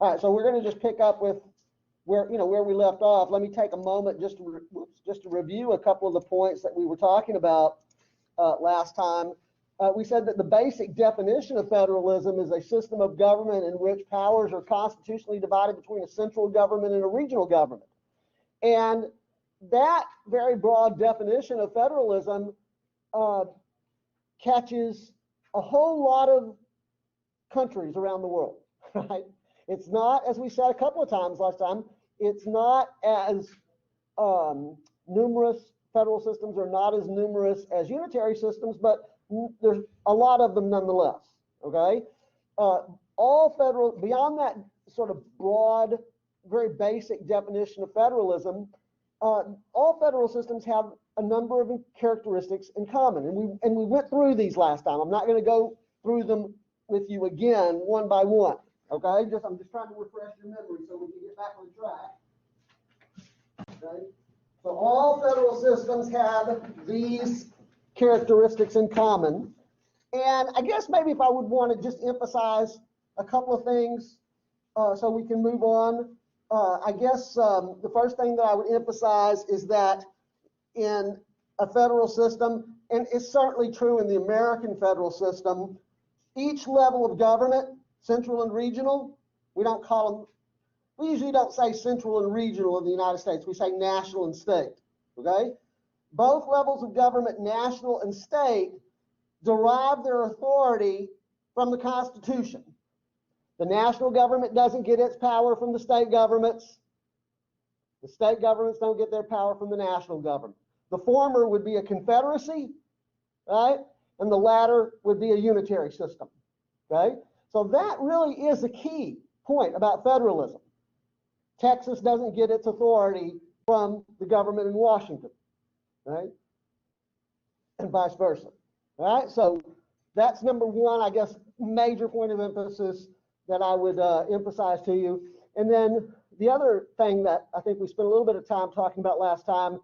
All right, so we're going to just pick up with where we left off. Let me take a moment just to review a couple of the points that we were talking about last time. We said that the basic definition of federalism is a system of government in which powers are constitutionally divided between a central government and a regional government. And that very broad definition of federalism catches a whole lot of countries around the world, right? It's not, as we said a couple of times last time, it's not as numerous, federal systems are not as numerous as unitary systems, but there's a lot of them nonetheless, okay? All federal, beyond that sort of broad, very basic definition of federalism, all federal systems have a number of characteristics in common, and we went through these last time. I'm not going to go through them with you again one by one, okay? I'm just trying to refresh your memory so we can get back on track. Okay? So all federal systems have these characteristics in common, and I guess maybe if I would want to just emphasize a couple of things so we can move on. I guess the first thing that I would emphasize is that in a federal system, and it's certainly true in the American federal system, each level of government, central and regional, we usually don't say central and regional in the United States, we say national and state, okay? Both levels of government, national and state, derive their authority from the Constitution. The national government doesn't get its power from the state governments. The state governments don't get their power from the national government. The former would be a confederacy, right? And the latter would be a unitary system, okay? So that really is a key point about federalism. Texas doesn't get its authority from the government in Washington, right? And vice versa, all right? So that's number one, I guess, major point of emphasis that I would emphasize to you. And then the other thing that I think we spent a little bit of time talking about last time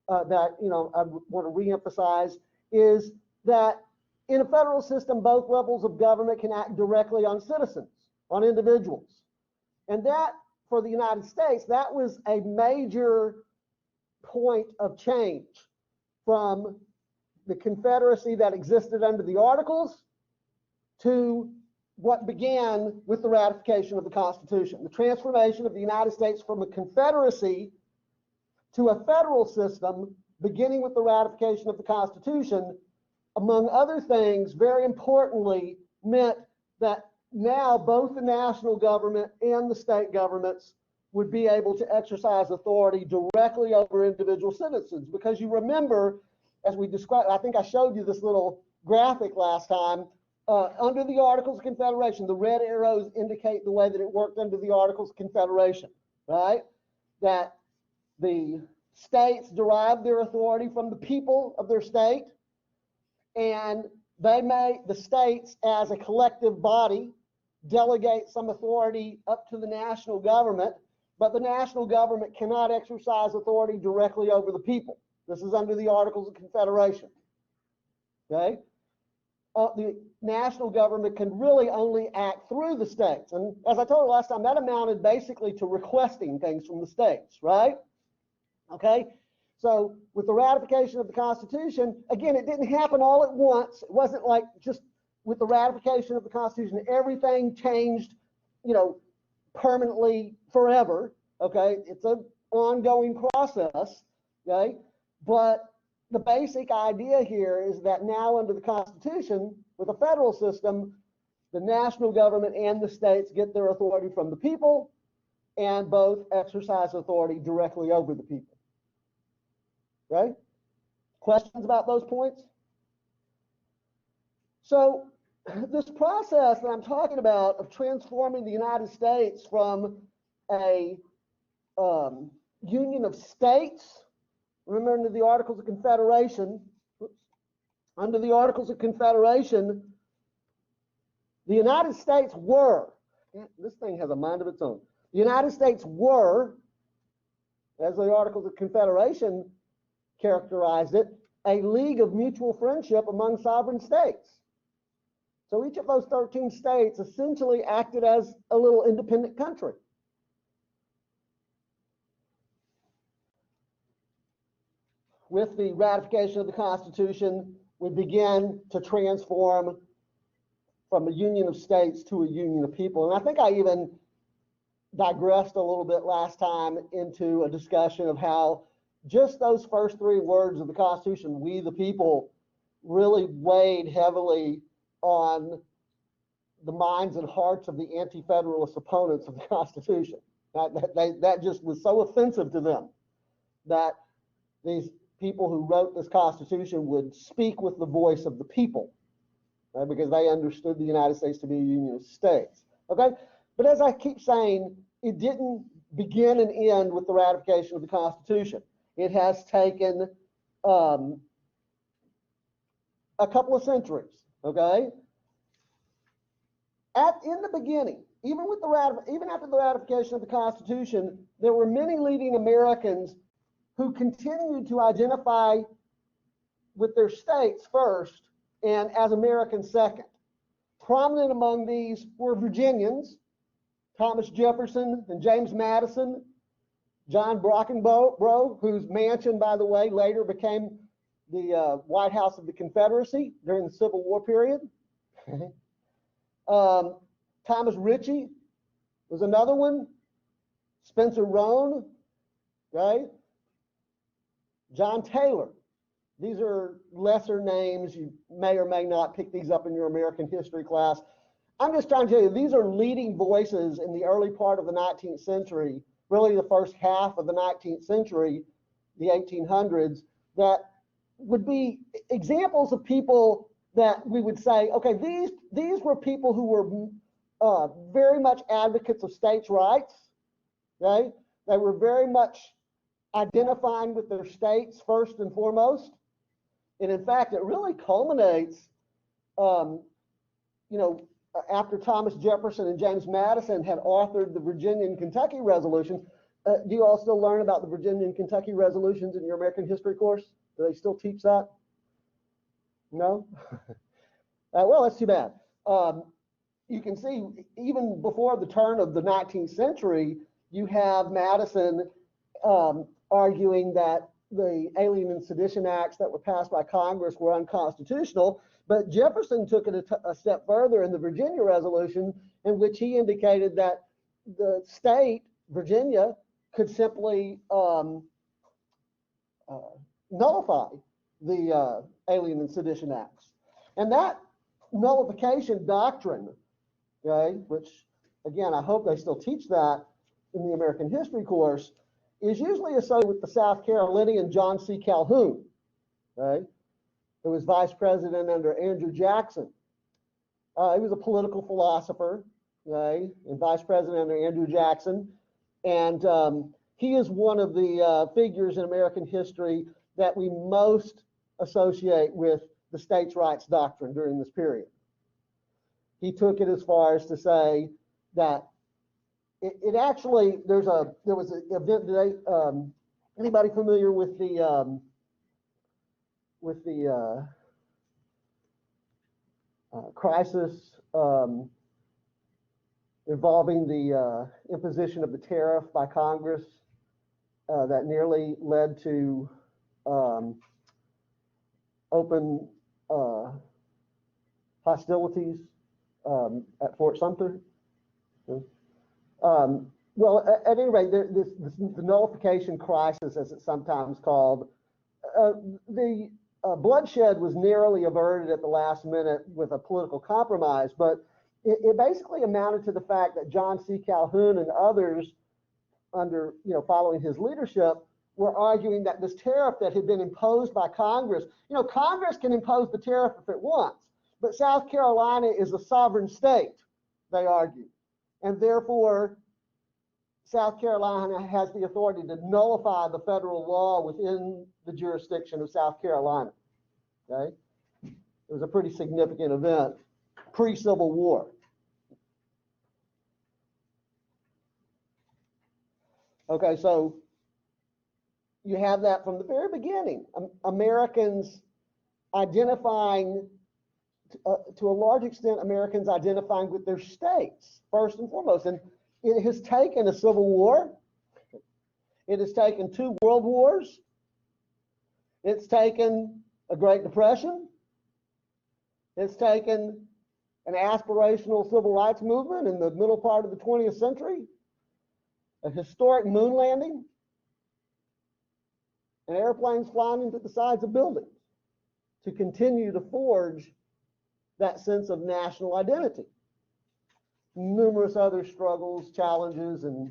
that I want to reemphasize is that in a federal system, both levels of government can act directly on citizens, on individuals. And that, for the United States, that was a major point of change from the Confederacy that existed under the Articles to what began with the ratification of the Constitution. The transformation of the United States from a Confederacy to a federal system, beginning with the ratification of the Constitution, among other things, very importantly, meant that now both the national government and the state governments would be able to exercise authority directly over individual citizens. Because you remember, as we described, I think I showed you this little graphic last time, under the Articles of Confederation, the red arrows indicate the way that it worked under the Articles of Confederation, right? That the states derive their authority from the people of their state, and the states as a collective body delegate some authority up to the national government, but the national government cannot exercise authority directly over the people. This is under the Articles of Confederation, okay? The national government can really only act through the states. And as I told you last time, that amounted basically to requesting things from the states, right? Okay, so with the ratification of the Constitution, again, it didn't happen all at once. It wasn't like just with the ratification of the Constitution, everything changed, permanently forever, okay? It's an ongoing process, okay? But the basic idea here is that now under the Constitution, with a federal system, the national government and the states get their authority from the people, and both exercise authority directly over the people. Okay? Questions about those points? So this process that I'm talking about of transforming the United States from a union of states, remember under the Articles of Confederation, under the Articles of Confederation, the United States were, this thing has a mind of its own. The United States were, as the Articles of Confederation characterized it, a league of mutual friendship among sovereign states. So each of those 13 states essentially acted as a little independent country. With the ratification of the Constitution, we began to transform from a union of states to a union of people. And I think I even digressed a little bit last time into a discussion of how just those first three words of the Constitution, we the people, really weighed heavily on the minds and hearts of the anti-federalist opponents of the Constitution. That just was so offensive to them that these people who wrote this Constitution would speak with the voice of the people, right? Because they understood the United States to be a union of states. Okay, but as I keep saying, it didn't begin and end with the ratification of the Constitution. It has taken a couple of centuries. Okay, in the beginning, even after the ratification of the Constitution, there were many leading Americans who continued to identify with their states first and as Americans second. Prominent among these were Virginians, Thomas Jefferson and James Madison, John Brockenborough, whose mansion, by the way, later became the White House of the Confederacy during the Civil War period. Thomas Ritchie was another one. Spencer Roane, right? John Taylor. These are lesser names. You may or may not pick these up in your American history class. I'm just trying to tell you, these are leading voices in the early part of the 19th century, really the first half of the 19th century, the 1800s, that would be examples of people that we would say, okay, these were people who were very much advocates of states' rights, okay? They were very much identifying with their states first and foremost. And in fact, it really culminates, after Thomas Jefferson and James Madison had authored the Virginia and Kentucky resolutions. Do you all still learn about the Virginia and Kentucky resolutions in your American history course? Do they still teach that? No? Well, that's too bad. You can see, even before the turn of the 19th century, you have Madison arguing that the Alien and Sedition Acts that were passed by Congress were unconstitutional, but Jefferson took it a step further in the Virginia resolution, in which he indicated that the state, Virginia, could simply nullify the Alien and Sedition Acts. And that nullification doctrine, okay, which, again, I hope they still teach that in the American history course, is usually associated with the South Carolinian John C. Calhoun, okay, who was vice president under Andrew Jackson. He was a political philosopher, okay, and vice president under Andrew Jackson. And he is one of the figures in American history that we most associate with the states' rights doctrine during this period. He took it as far as to say that it actually, there was an event today. Anybody familiar with the crisis involving the imposition of the tariff by Congress that nearly led to open hostilities at Fort Sumter? Well, at any rate, the nullification crisis, as it's sometimes called, the bloodshed was narrowly averted at the last minute with a political compromise, but it basically amounted to the fact that John C. Calhoun and others, following his leadership, were arguing that this tariff that had been imposed by Congress, Congress can impose the tariff if it wants, but South Carolina is a sovereign state, they argued. And therefore, South Carolina has the authority to nullify the federal law within the jurisdiction of South Carolina. Okay? It was a pretty significant event pre-Civil War. Okay, so you have that from the very beginning. Americans identifying to a large extent, Americans identifying with their states, first and foremost. And it has taken a civil war. It has taken 2 world wars. It's taken a Great Depression. It's taken an aspirational civil rights movement in the middle part of the 20th century, a historic moon landing, and airplanes flying into the sides of buildings to continue to forge that sense of national identity. Numerous other struggles, challenges, and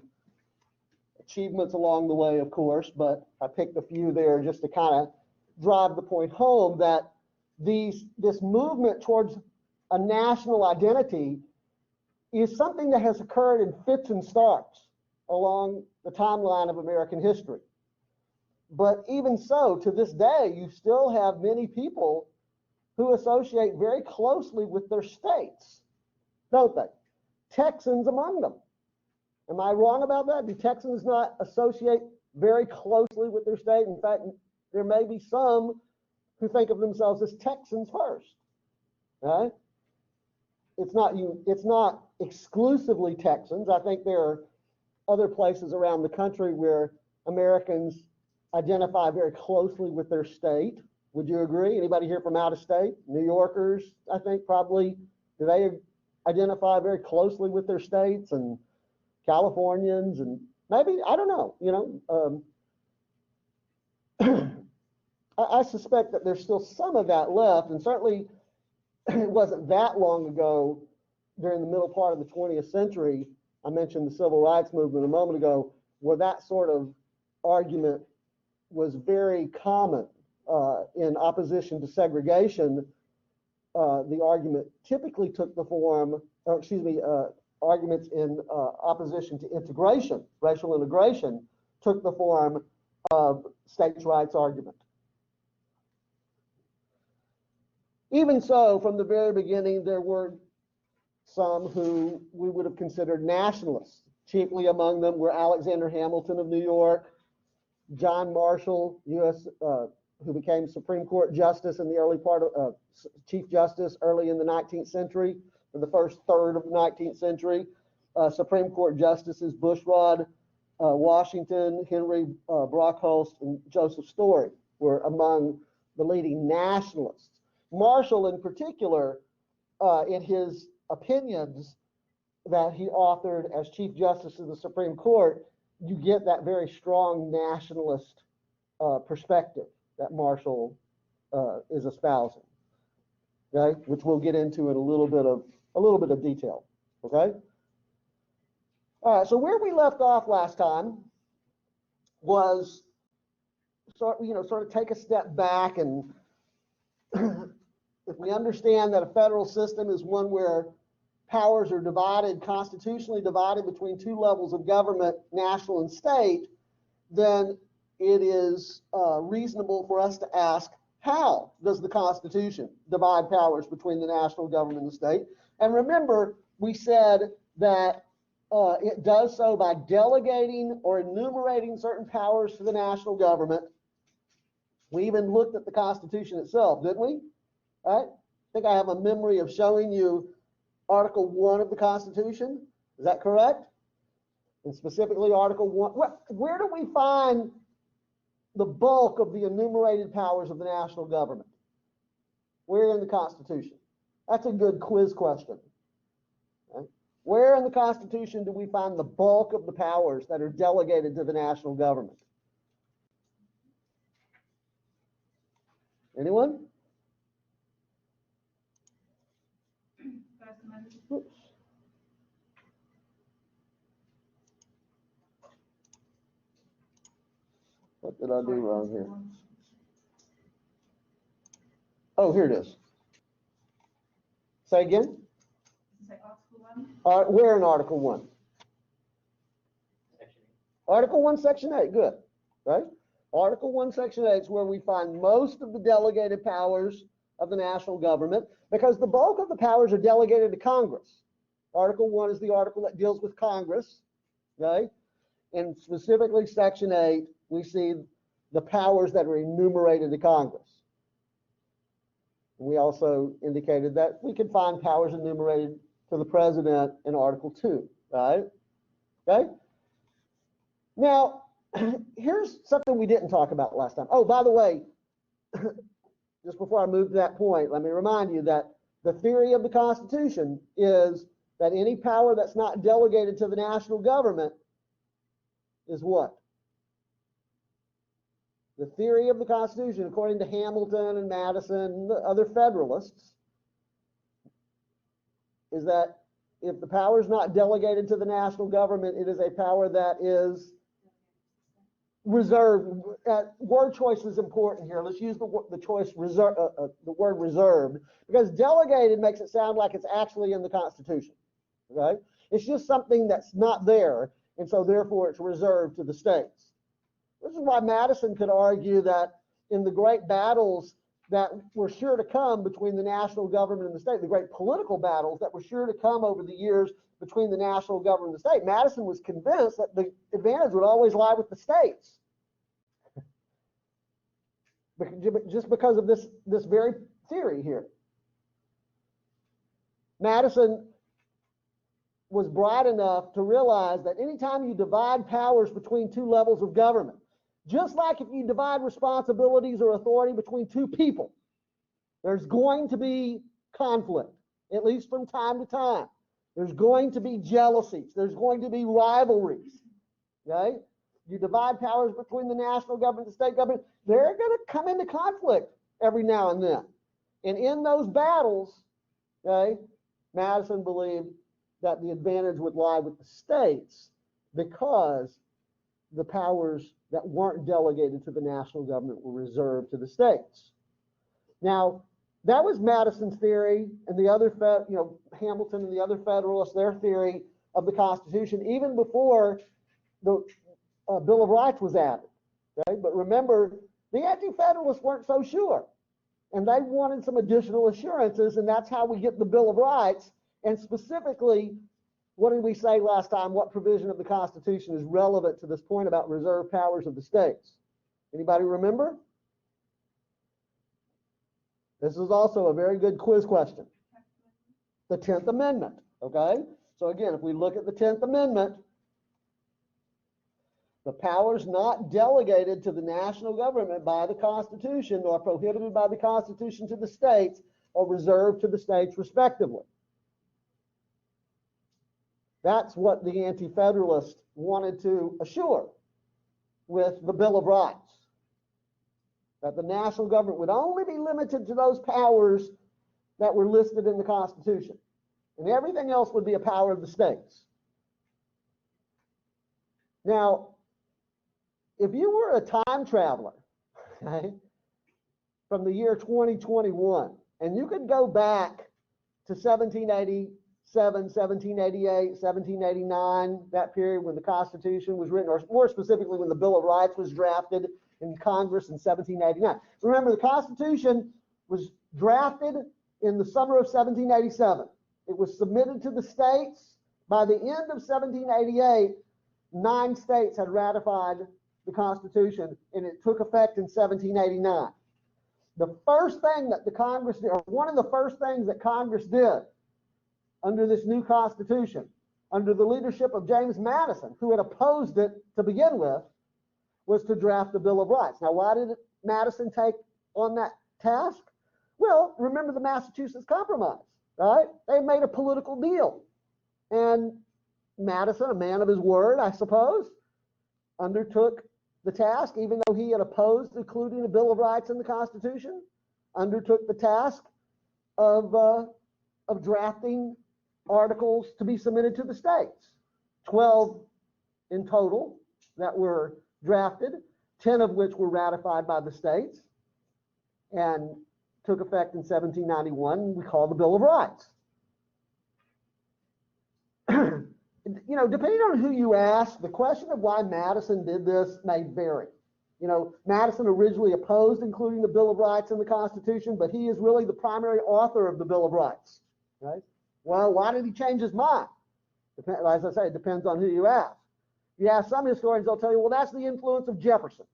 achievements along the way, of course, but I picked a few there just to kind of drive the point home that this movement towards a national identity is something that has occurred in fits and starts along the timeline of American history. But even so, to this day, you still have many people who associate very closely with their states, don't they? Texans among them. Am I wrong about that? Do Texans not associate very closely with their state? In fact, there may be some who think of themselves as Texans first. Right? It's not exclusively Texans. I think there are other places around the country where Americans identify very closely with their state. Would you agree? Anybody here from out of state? New Yorkers, I think probably, do they identify very closely with their states? And Californians, and maybe, I don't know, I suspect that there's still some of that left, and certainly it wasn't that long ago during the middle part of the 20th century. I mentioned the civil rights movement a moment ago, where that sort of argument was very common in opposition to segregation. The argument typically took the form, arguments in opposition to integration, racial integration, took the form of states' rights argument. Even so, from the very beginning, there were some who we would have considered nationalists. Chiefly among them were Alexander Hamilton of New York, John Marshall, who became Supreme Court Justice in the early part of Chief Justice early in the 19th century, for the first third of the 19th century. Supreme Court Justices Bushrod Washington, Henry Brockholst, and Joseph Story were among the leading nationalists. Marshall, in particular, in his opinions that he authored as Chief Justice of the Supreme Court, you get that very strong nationalist perspective that Marshall is espousing, okay? Which we'll get into in a little bit of detail, okay? All right, so where we left off last time was sort of take a step back, and if we understand that a federal system is one where powers are divided, constitutionally divided between 2 levels of government, national and state, then it is reasonable for us to ask, how does the Constitution divide powers between the national government and the state? And remember, we said that it does so by delegating or enumerating certain powers to the national government. We even looked at the Constitution itself, didn't we? All right? I think I have a memory of showing you Article 1 of the Constitution. Is that correct? And specifically Article 1. Where do we find the bulk of the enumerated powers of the national government? Where in the Constitution? That's a good quiz question. Okay? Where in the Constitution do we find the bulk of the powers that are delegated to the national government? Anyone? Oops. What did I do wrong here? Oh, here it is. Say again? Where in Article 1? Article 1, Section 8. Good. Right? Article 1, Section 8 is where we find most of the delegated powers of the national government, because the bulk of the powers are delegated to Congress. Article 1 is the article that deals with Congress, okay? And specifically Section 8, we see the powers that are enumerated to Congress. We also indicated that we could find powers enumerated to the president in Article 2, right? Okay? Now, here's something we didn't talk about last time. Oh, by the way, just before I move to that point, let me remind you that the theory of the Constitution is that any power that's not delegated to the national government is what? The theory of the Constitution, according to Hamilton and Madison and the other Federalists, is that if the power is not delegated to the national government, it is a power that is reserved. Word choice is important here. Let's use the word reserved, because delegated makes it sound like it's actually in the Constitution. Okay? It's just something that's not there, and so therefore it's reserved to the states. This is why Madison could argue that in the great battles that were sure to come between the national government and the state, the great political battles that were sure to come over the years between the national government and the state, Madison was convinced that the advantage would always lie with the states. Just because of this very theory here. Madison was bright enough to realize that anytime you divide powers between two levels of government, just like if you divide responsibilities or authority between two people, there's going to be conflict, at least from time to time. There's going to be jealousies. There's going to be rivalries. Okay? You divide powers between the national government and the state government, they're going to come into conflict every now and then. And in those battles, okay, Madison believed that the advantage would lie with the states because the powers that weren't delegated to the national government were reserved to the states. Now, that was Madison's theory, and the other, Hamilton and the other Federalists, their theory of the Constitution, even before the Bill of Rights was added. Okay? But remember, the Anti-Federalists weren't so sure, and they wanted some additional assurances, and that's how we get the Bill of Rights. And specifically, what did we say last time? What provision of the Constitution is relevant to this point about reserved powers of the states? Anybody remember? This is also a very good quiz question. The 10th Amendment, okay? So again, if we look at the 10th Amendment, the powers not delegated to the national government by the Constitution or prohibited by the Constitution to the states are reserved to the states respectively. That's what the Anti-Federalists wanted to assure with the Bill of Rights, that the national government would only be limited to those powers that were listed in the Constitution, and everything else would be a power of the states. Now, if you were a time traveler, okay, from the year 2021, and you could go back to 1787, 1788, 1789, that period when the Constitution was written, or more specifically when the Bill of Rights was drafted in Congress in 1789. Remember, the Constitution was drafted in the summer of 1787. It was submitted to the states. By the end of 1788, 9 states had ratified the Constitution, and it took effect in 1789. The first thing that the Congress did, or one of the first things that Congress did under this new Constitution, under the leadership of James Madison, who had opposed it to begin with, was to draft the Bill of Rights. Now, why did Madison take on that task? Well, remember the Massachusetts Compromise, right? They made a political deal. And Madison, a man of his word, I suppose, undertook the task, even though he had opposed including the Bill of Rights in the Constitution, undertook the task of drafting articles to be submitted to the states. 12 in total that were drafted, 10 of which were ratified by the states and took effect in 1791. We call the Bill of Rights. Depending on who you ask, the question of why Madison did this may vary. Madison originally opposed including the Bill of Rights in the Constitution, but he is really the primary author of the Bill of Rights, right? Well, why did he change his mind? As I say, it depends on who you ask. You ask some historians, they'll tell you, well, that's the influence of Jefferson.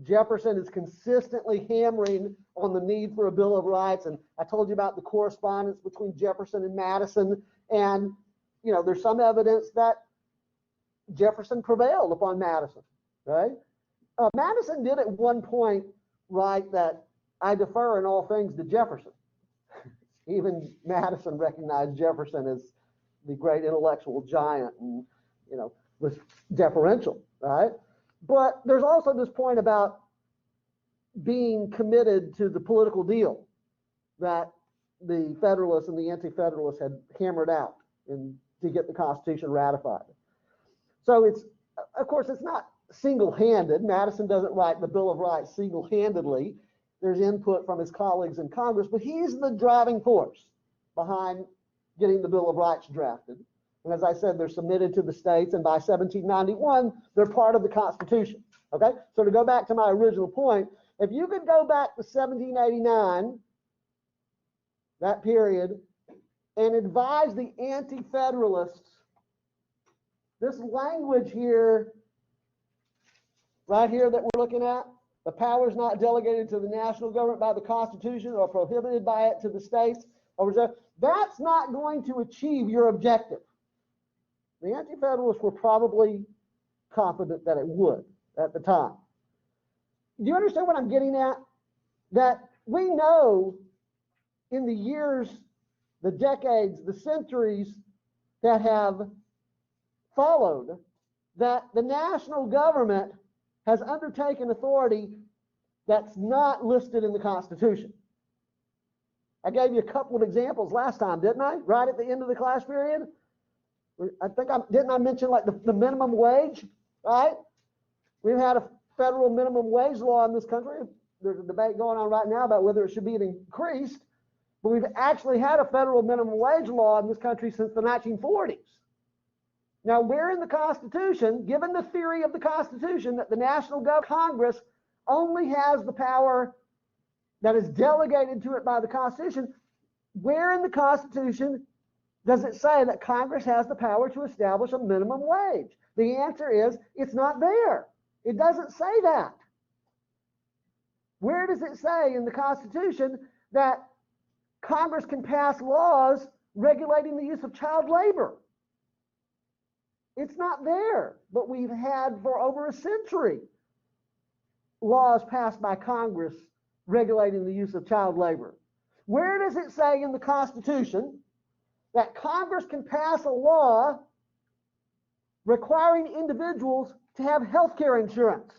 Jefferson is consistently hammering on the need for a Bill of Rights, and I told you about the correspondence between Jefferson and Madison, and there's some evidence that Jefferson prevailed upon Madison, right? Madison did at one point write that I defer in all things to Jefferson. Even Madison recognized Jefferson as the great intellectual giant and, was deferential, right? But there's also this point about being committed to the political deal that the Federalists and the Anti-Federalists had hammered out to get the Constitution ratified. So of course, it's not single-handed. Madison doesn't write the Bill of Rights single-handedly. There's input from his colleagues in Congress, but he's the driving force behind getting the Bill of Rights drafted. And as I said, they're submitted to the states, and by 1791, they're part of the Constitution. Okay? So to go back to my original point, if you could go back to 1789, that period, and advise the Anti-Federalists, this language here, right here that we're looking at, the powers not delegated to the national government by the Constitution or prohibited by it to the states or reserved, that's not going to achieve your objective. The Anti-Federalists were probably confident that it would at the time. Do you understand what I'm getting at? That we know in the years, the decades, the centuries that have followed, that the national government has undertaken authority that's not listed in the Constitution. I gave you a couple of examples last time, didn't I? Right at the end of the class period. Didn't I mention like the minimum wage, right? We've had a federal minimum wage law in this country. There's a debate going on right now about whether it should be increased, but we've actually had a federal minimum wage law in this country since the 1940s. Now, where in the Constitution, given the theory of the Constitution that the national Congress only has the power that is delegated to it by the Constitution, where in the Constitution does it say that Congress has the power to establish a minimum wage? The answer is it's not there. It doesn't say that. Where does it say in the Constitution that Congress can pass laws regulating the use of child labor? It's not there, but we've had for over a century laws passed by Congress regulating the use of child labor. Where does it say in the Constitution that Congress can pass a law requiring individuals to have health care insurance?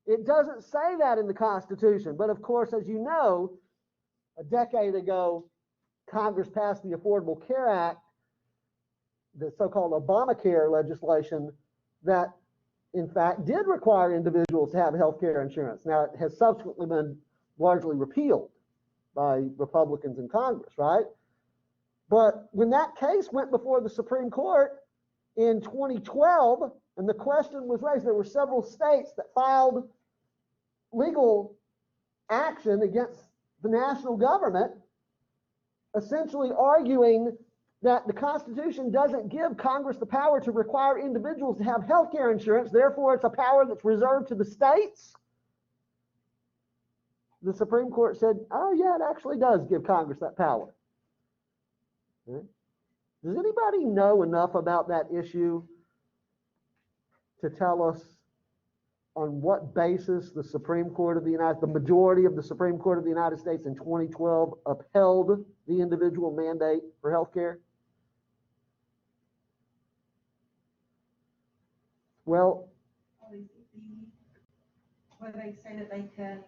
It doesn't say that in the Constitution, but of course, as you know, a decade ago, Congress passed the Affordable Care Act, the so-called Obamacare legislation that in fact did require individuals to have health care insurance. Now, it has subsequently been largely repealed by Republicans in Congress, right? But when that case went before the Supreme Court in 2012, and the question was raised, there were several states that filed legal action against the national government, essentially arguing that the Constitution doesn't give Congress the power to require individuals to have health care insurance, therefore it's a power that's reserved to the states. The Supreme Court said, oh yeah, it actually does give Congress that power. Okay. Does anybody know enough about that issue to tell us on what basis the Supreme Court of the majority of the Supreme Court of the United States in 2012 upheld the individual mandate for health care? Well, where they say that they can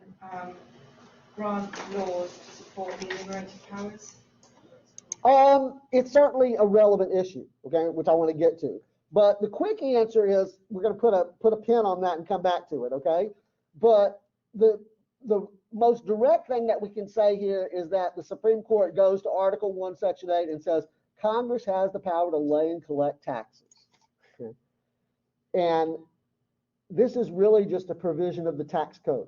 grant laws to support the enumerated powers? It's certainly a relevant issue, okay, which I want to get to. But the quick answer is we're going to put a pin on that and come back to it, okay? But the most direct thing that we can say here is that the Supreme Court goes to Article 1, Section 8 and says Congress has the power to lay and collect taxes. Okay? And this is really just a provision of the tax code.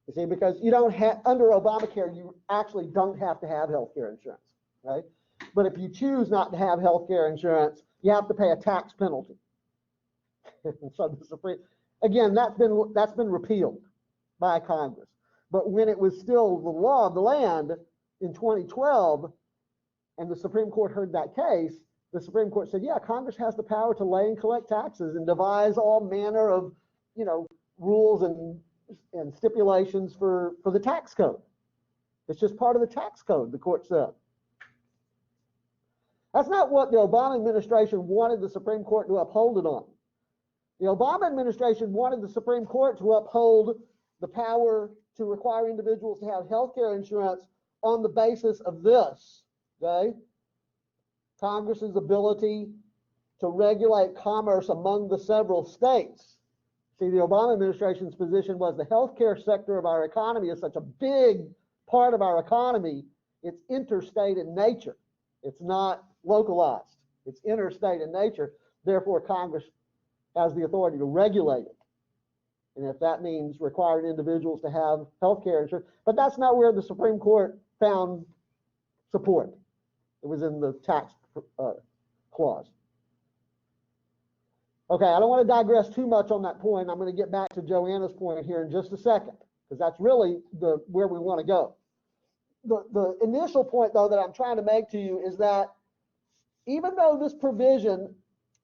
You see, because you don't have, under Obamacare, you actually don't have to have health care insurance, right? But if you choose not to have health care insurance, you have to pay a tax penalty. So the Supreme, Again, that's been repealed by Congress. But when it was still the law of the land in 2012, and the Supreme Court heard that case, the Supreme Court said, yeah, Congress has the power to lay and collect taxes and devise all manner of, rules and stipulations for the tax code. It's just part of the tax code, the court said. That's not what the Obama administration wanted the Supreme Court to uphold it on. The Obama administration wanted the Supreme Court to uphold the power to require individuals to have health care insurance on the basis of this, okay? Congress's ability to regulate commerce among the several states. See, the Obama administration's position was the healthcare sector of our economy is such a big part of our economy, it's interstate in nature. It's not localized. It's interstate in nature. Therefore, Congress has the authority to regulate it. And if that means requiring individuals to have healthcare insurance, but that's not where the Supreme Court found support. It was in the tax clause. Okay, I don't want to digress too much on that point. I'm going to get back to Joanna's point here in just a second, because that's really where we want to go. The initial point, though, that I'm trying to make to you is that even though this provision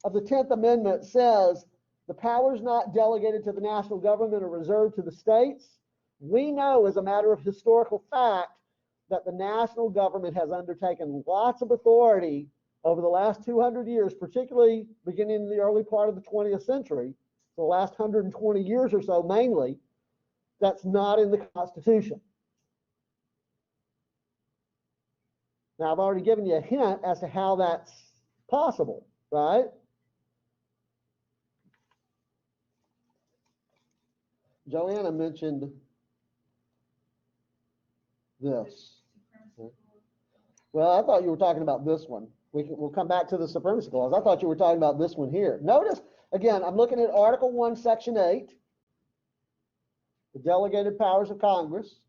of the 10th Amendment says the power is not delegated to the national government or reserved to the states, we know as a matter of historical fact that the national government has undertaken lots of authority over the last 200 years, particularly beginning in the early part of the 20th century, the last 120 years or so mainly, that's not in the Constitution. Now, I've already given you a hint as to how that's possible, right? Joanna mentioned this. Well, I thought you were talking about this one. We'll come back to the Supremacy Clause. I thought you were talking about this one here. Notice, again, I'm looking at Article 1, Section 8, the delegated powers of Congress.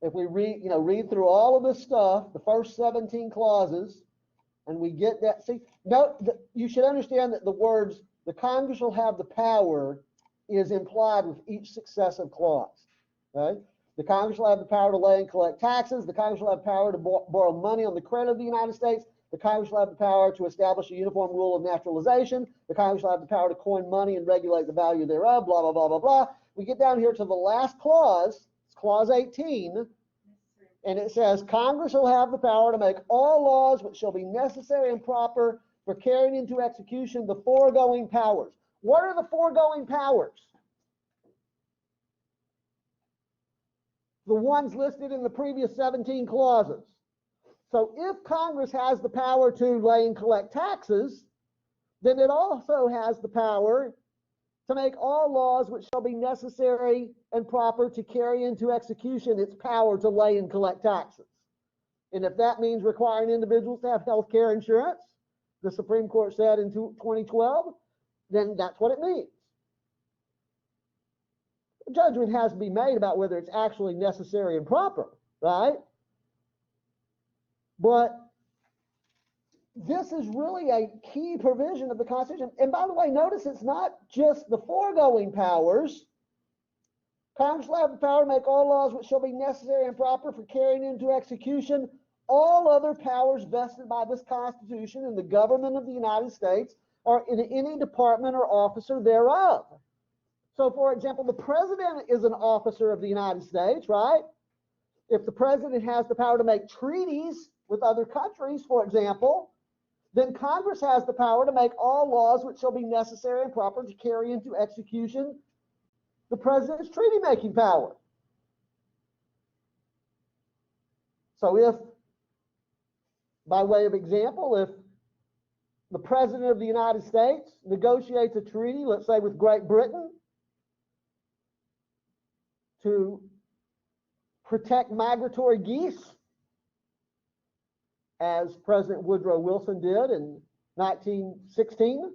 If we read through all of this stuff, the first 17 clauses, and we get that, you should understand that the words, the Congress will have the power, is implied with each successive clause, right? The Congress will have the power to lay and collect taxes. The Congress will have power to borrow money on the credit of the United States. The Congress will have the power to establish a uniform rule of naturalization. The Congress will have the power to coin money and regulate the value thereof, blah, blah, blah, blah, blah. We get down here to the last clause, it's clause 18, and it says, Congress will have the power to make all laws which shall be necessary and proper for carrying into execution the foregoing powers. What are the foregoing powers? The ones listed in the previous 17 clauses. So if Congress has the power to lay and collect taxes, then it also has the power to make all laws which shall be necessary and proper to carry into execution its power to lay and collect taxes. And if that means requiring individuals to have health care insurance, the Supreme Court said in 2012, then that's what it means. Judgment has to be made about whether it's actually necessary and proper, right? But this is really a key provision of the Constitution. And by the way, notice it's not just the foregoing powers. Congress will have the power to make all laws which shall be necessary and proper for carrying into execution all other powers vested by this Constitution in the government of the United States or in any department or officer thereof. So, for example, the president is an officer of the United States, right? If the president has the power to make treaties with other countries, for example, then Congress has the power to make all laws which shall be necessary and proper to carry into execution the president's treaty-making power. So if, by way of example, if the president of the United States negotiates a treaty, let's say with Great Britain, to protect migratory geese, as President Woodrow Wilson did in 1916,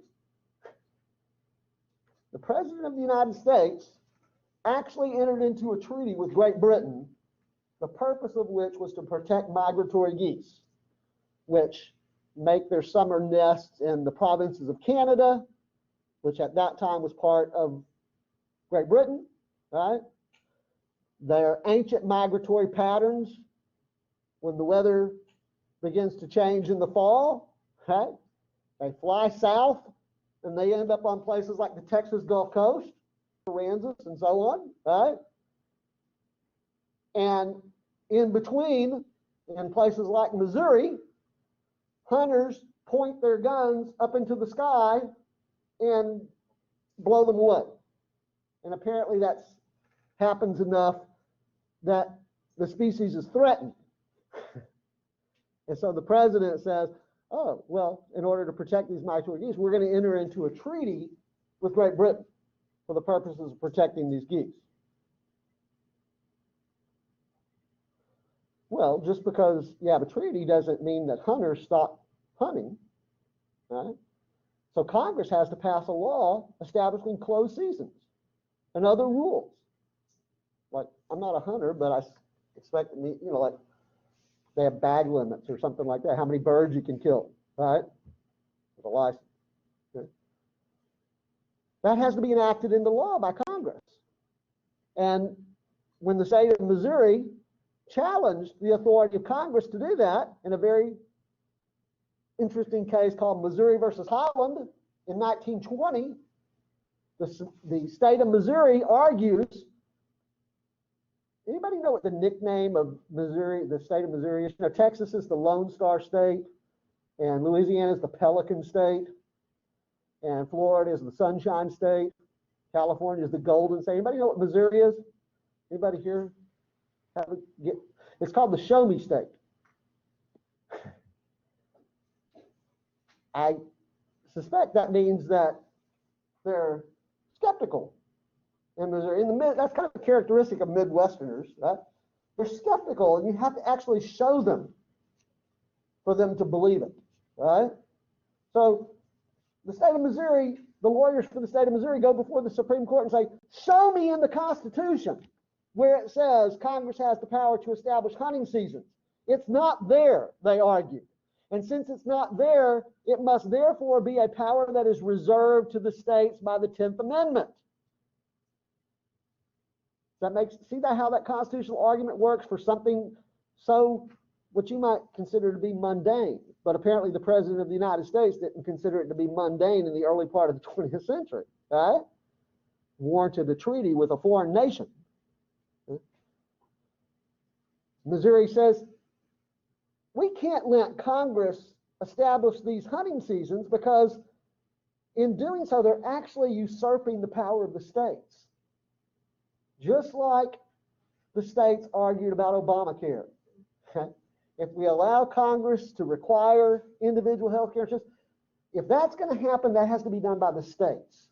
the President of the United States actually entered into a treaty with Great Britain, the purpose of which was to protect migratory geese, which make their summer nests in the provinces of Canada, which at that time was part of Great Britain, right? Their ancient migratory patterns when the weather begins to change in the fall, right? They fly south and they end up on places like the Texas Gulf Coast, Kansas, and so on, right? And in between, in places like Missouri, hunters point their guns up into the sky and blow them away. And apparently that happens enough that the species is threatened. And so the president says, oh, well, in order to protect these migratory geese, we're going to enter into a treaty with Great Britain for the purposes of protecting these geese. Well, just because you have a treaty doesn't mean that hunters stop hunting, right? So Congress has to pass a law establishing closed seasons and other rules. Like, I'm not a hunter, but I expect me, you know, like they have bag limits or something like that, how many birds you can kill, right? With a license. Okay. That has to be enacted into law by Congress. And when the state of Missouri challenged the authority of Congress to do that in a very interesting case called Missouri versus Holland in 1920, the state of Missouri argues. Anybody know what the nickname of Missouri, the state of Missouri is? You know, Texas is the Lone Star State, and Louisiana is the Pelican State, and Florida is the Sunshine State, California is the Golden State. Anybody know what Missouri is? Anybody here? It's called the Show Me State. I suspect that means that they're skeptical in Missouri. That's kind of a characteristic of Midwesterners, right? They're skeptical, and you have to actually show them for them to believe it, right? So the state of Missouri, the lawyers for the state of Missouri go before the Supreme Court and say, show me in the Constitution where it says Congress has the power to establish hunting seasons. It's not there, they argue. And since it's not there, it must therefore be a power that is reserved to the states by the 10th Amendment. See that how that constitutional argument works for something so what you might consider to be mundane, but apparently the President of the United States didn't consider it to be mundane in the early part of the 20th century, right? Warranted a treaty with a foreign nation. Missouri says, we can't let Congress establish these hunting seasons because in doing so, they're actually usurping the power of the states. Just like the states argued about Obamacare. Okay? If we allow Congress to require individual health care insurance, if that's going to happen, that has to be done by the states.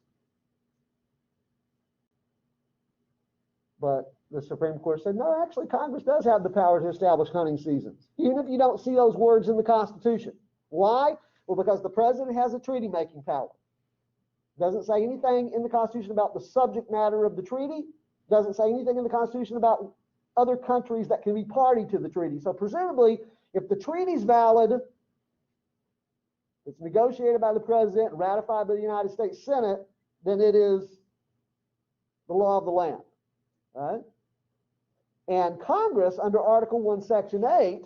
But the Supreme Court said, no, actually, Congress does have the power to establish hunting seasons, even if you don't see those words in the Constitution. Why? Well, because the president has a treaty-making power. Doesn't say anything in the Constitution about the subject matter of the treaty. Doesn't say anything in the Constitution about other countries that can be party to the treaty. So presumably, if the treaty's valid, it's negotiated by the president and ratified by the United States Senate, then it is the law of the land. Right? And Congress, under Article 1, Section 8,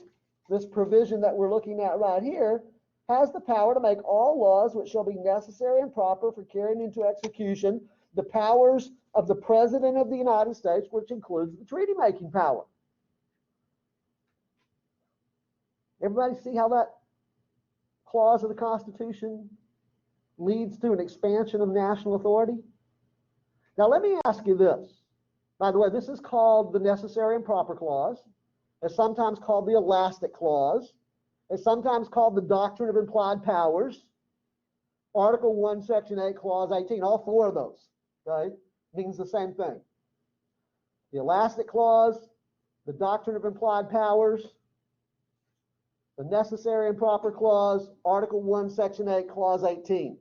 this provision that we're looking at right here, has the power to make all laws which shall be necessary and proper for carrying into execution the powers of the President of the United States, which includes the treaty-making power. Everybody see how that clause of the Constitution leads to an expansion of national authority? Now, let me ask you this. By the way, this is called the Necessary and Proper Clause. It's sometimes called the Elastic Clause. It's sometimes called the Doctrine of Implied Powers. Article 1, Section 8, Clause 18, all four of those, okay, means the same thing. The Elastic Clause, the Doctrine of Implied Powers, the Necessary and Proper Clause, Article 1, Section 8, Clause 18.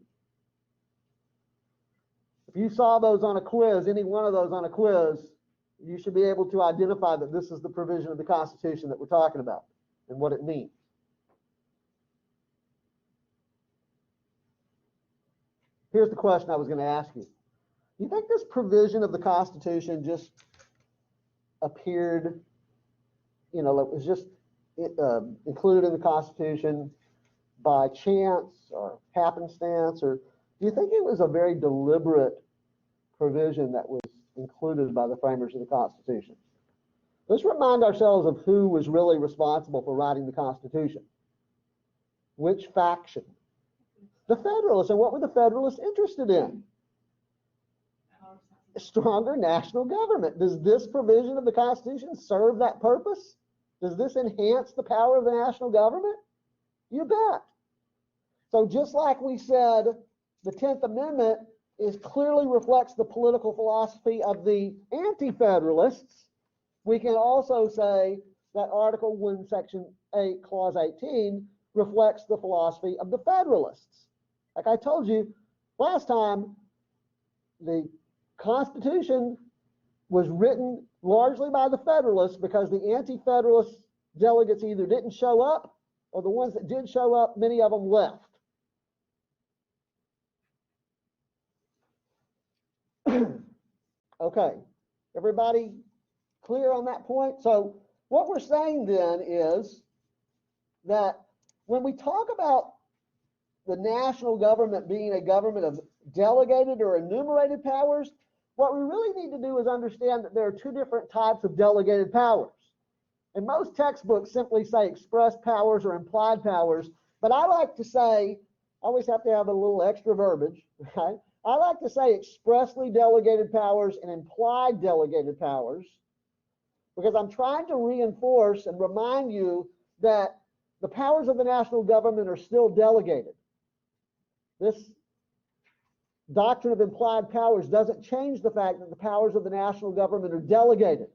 If you saw those on a quiz, any one of those on a quiz, you should be able to identify that this is the provision of the Constitution that we're talking about and what it means. Here's the question I was going to ask you. Do you think this provision of the Constitution just appeared, it was just included in the Constitution by chance or happenstance, or do you think it was a very deliberate provision that was included by the framers of the Constitution? Let's remind ourselves of who was really responsible for writing the Constitution. Which faction? The Federalists. And what were the Federalists interested in? A stronger national government. Does this provision of the Constitution serve that purpose? Does this enhance the power of the national government? You bet. So just like we said, the 10th Amendment clearly reflects the political philosophy of the anti-federalists. We can also say that Article 1, Section 8, Clause 18 reflects the philosophy of the Federalists. Like I told you last time, the Constitution was written largely by the Federalists because the anti-Federalist delegates either didn't show up, or the ones that did show up, many of them left. Okay, everybody clear on that point? So what we're saying then is that when we talk about the national government being a government of delegated or enumerated powers, what we really need to do is understand that there are two different types of delegated powers. And most textbooks simply say express powers or implied powers, but I like to say, I always have to have a little extra verbiage, right? I like to say expressly delegated powers and implied delegated powers, because I'm trying to reinforce and remind you that the powers of the national government are still delegated. This doctrine of implied powers doesn't change the fact that the powers of the national government are delegated.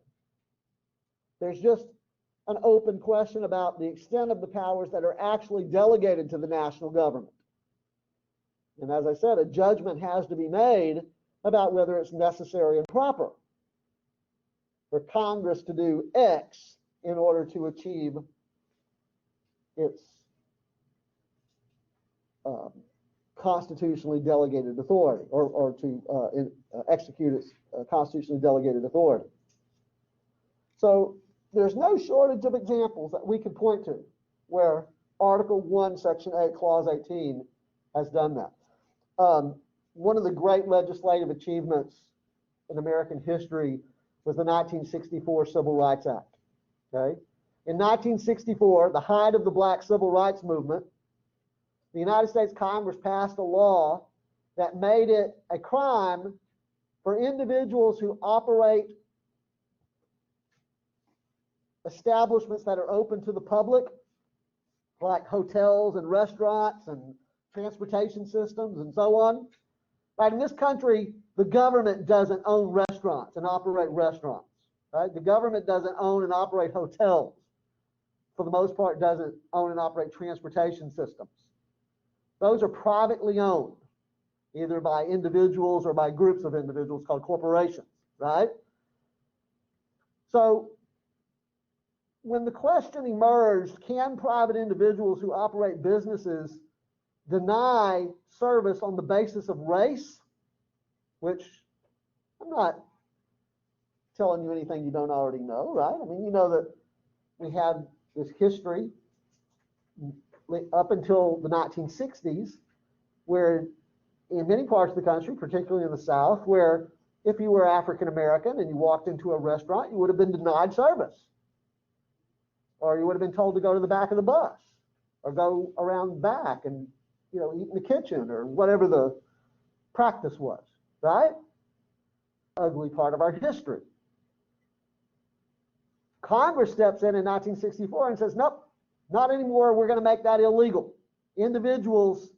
There's just an open question about the extent of the powers that are actually delegated to the national government. And as I said, a judgment has to be made about whether it's necessary and proper for Congress to do X in order to achieve its constitutionally delegated authority, or to execute its constitutionally delegated authority. So there's no shortage of examples that we can point to where Article 1, Section 8, Clause 18 has done that. One of the great legislative achievements in American history was the 1964 Civil Rights Act. Okay? In 1964, the height of the Black Civil Rights Movement, the United States Congress passed a law that made it a crime for individuals who operate establishments that are open to the public, like hotels and restaurants and transportation systems and so on. Right, in this country, the government doesn't own restaurants and operate restaurants. Right? The government doesn't own and operate hotels. For the most part, doesn't own and operate transportation systems. Those are privately owned, either by individuals or by groups of individuals called corporations, right? So when the question emerged, can private individuals who operate businesses deny service on the basis of race, which I'm not telling you anything you don't already know, right? I mean, you know that we had this history up until the 1960s, where in many parts of the country, particularly in the South, where if you were African American and you walked into a restaurant, you would have been denied service. Or you would have been told to go to the back of the bus, or go around back and, eat in the kitchen, or whatever the practice was, right? Ugly part of our history. Congress steps in 1964 and says, nope, not anymore. We're going to make that illegal. Individuals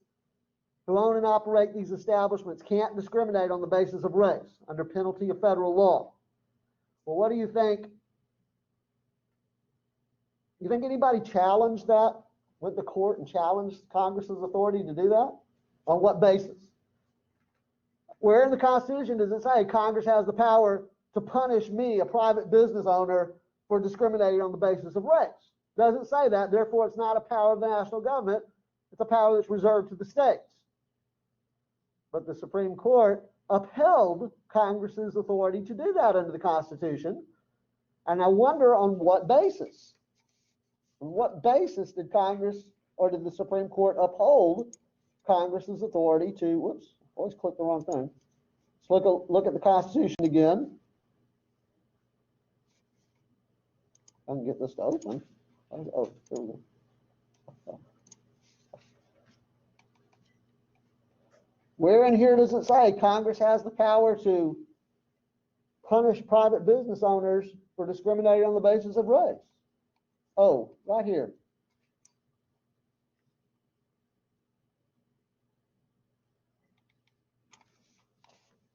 who own and operate these establishments can't discriminate on the basis of race under penalty of federal law. Well, what do you think? You think anybody challenged that, went to court and challenged Congress's authority to do that? On what basis? Where in the Constitution does it say Congress has the power to punish me, a private business owner, for discriminating on the basis of race? Doesn't say that, therefore it's not a power of the national government, it's a power that's reserved to the states. But the Supreme Court upheld Congress's authority to do that under the Constitution. And I wonder on what basis? On what basis did Congress or did the Supreme Court uphold Congress's authority to, whoops, always click the wrong thing. Let's look at the Constitution again. I can get this to open. Oh, there we go. Where in here does it say Congress has the power to punish private business owners for discriminating on the basis of race? Oh, right here.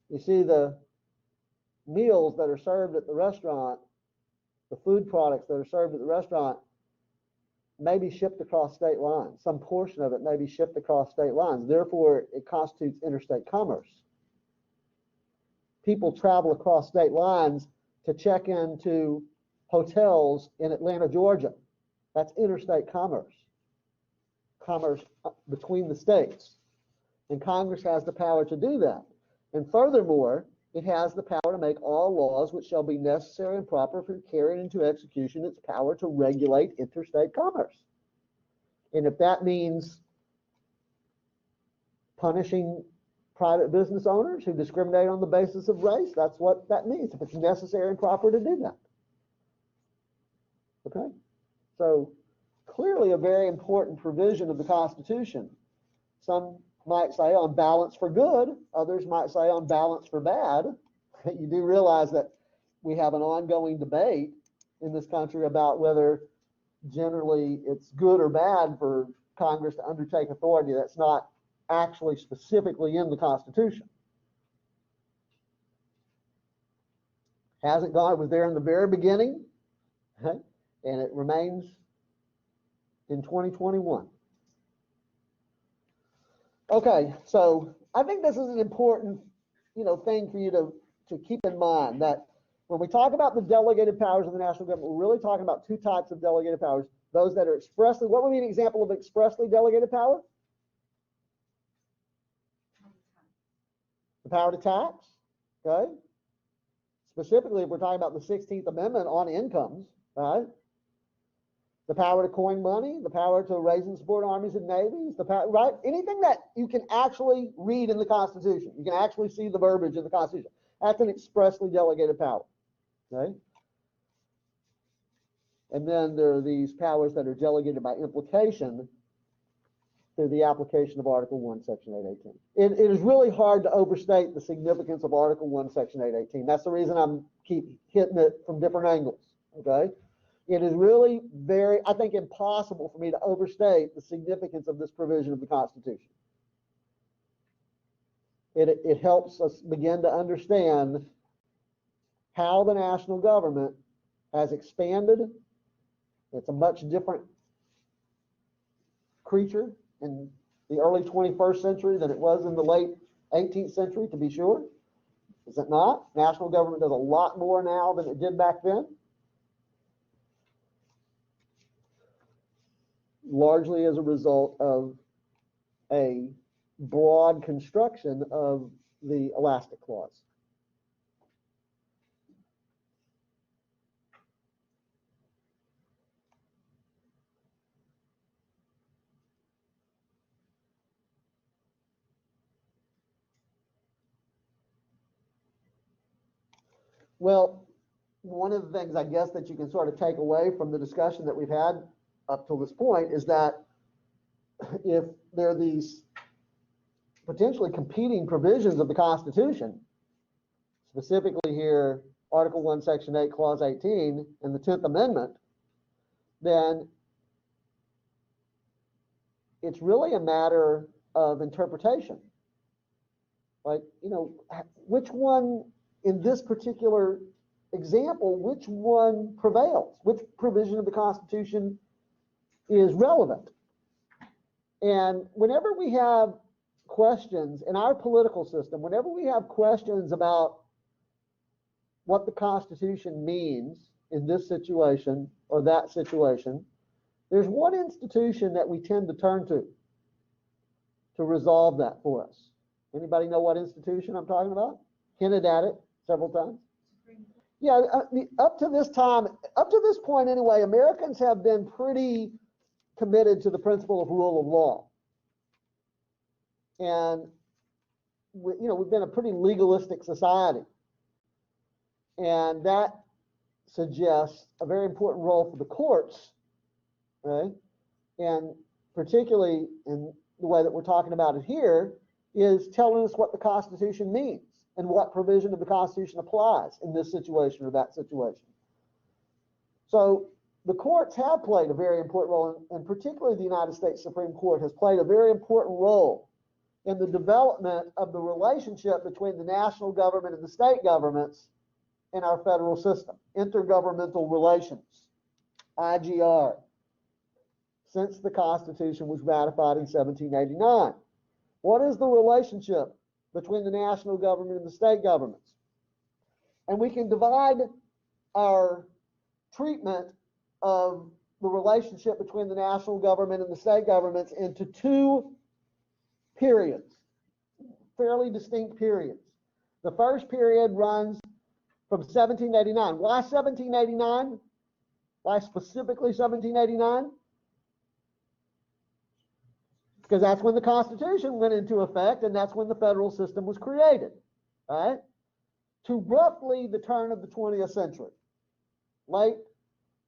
You see the meals that are served at the restaurant, the food products that are served at the restaurant may be shipped across state lines. Some portion of it may be shipped across state lines. Therefore, it constitutes interstate commerce. People travel across state lines to check into hotels in Atlanta, Georgia. That's interstate commerce. Commerce between the states. And Congress has the power to do that. And furthermore, it has the power to make all laws which shall be necessary and proper for carrying into execution its power to regulate interstate commerce. And if that means punishing private business owners who discriminate on the basis of race, that's what that means, if it's necessary and proper to do that. Okay? So clearly a very important provision of the Constitution. Some might say on balance for good, others might say on balance for bad. You do realize that we have an ongoing debate in this country about whether generally it's good or bad for Congress to undertake authority that's not actually specifically in the Constitution. Hasn't gone, it was there in the very beginning, okay? And it remains in 2021. Okay, so I think this is an important, thing for you to keep in mind, that when we talk about the delegated powers of the national government, we're really talking about two types of delegated powers. Those that are expressly, what would be an example of expressly delegated power? The power to tax, okay? Specifically, if we're talking about the 16th Amendment on incomes, right? The power to coin money, the power to raise and support armies and navies, the power, right? Anything that you can actually read in the Constitution, you can actually see the verbiage in the Constitution. That's an expressly delegated power, okay? And then there are these powers that are delegated by implication through the application of Article 1, Section 818. It is really hard to overstate the significance of Article 1, Section 818. That's the reason I'm keep hitting it from different angles, okay? It is really very, I think, impossible for me to overstate the significance of this provision of the Constitution. It helps us begin to understand how the national government has expanded. It's a much different creature in the early 21st century than it was in the late 18th century, to be sure. Is it not? National government does a lot more now than it did back then. Largely as a result of a broad construction of the elastic clause. Well, one of the things I guess that you can sort of take away from the discussion that we've had up till this point is that if there are these potentially competing provisions of the Constitution, specifically here, Article 1, Section 8, Clause 18, and the 10th Amendment, then it's really a matter of interpretation. Like, which one in this particular example, which one prevails? Which provision of the Constitution is relevant? And whenever we have questions in our political system, whenever we have questions about what the Constitution means in this situation or that situation, there's one institution that we tend to turn to resolve that for us. Anybody know what institution I'm talking about? Hinted at it several times. Supreme Court. Yeah, up to this time, up to this point anyway, Americans have been pretty committed to the principle of rule of law. And we've been a pretty legalistic society. And that suggests a very important role for the courts, right? And particularly in the way that we're talking about it here, is telling us what the Constitution means and what provision of the Constitution applies in this situation or that situation. So the courts have played a very important role, and particularly the United States Supreme Court has played a very important role in the development of the relationship between the national government and the state governments in our federal system, intergovernmental relations, IGR, since the Constitution was ratified in 1789. What is the relationship between the national government and the state governments? And we can divide our treatment of the relationship between the national government and the state governments into two periods, fairly distinct periods. The first period runs from 1789. Why 1789? Why specifically 1789? Because that's when the Constitution went into effect, and that's when the federal system was created, right? To roughly the turn of the 20th century, late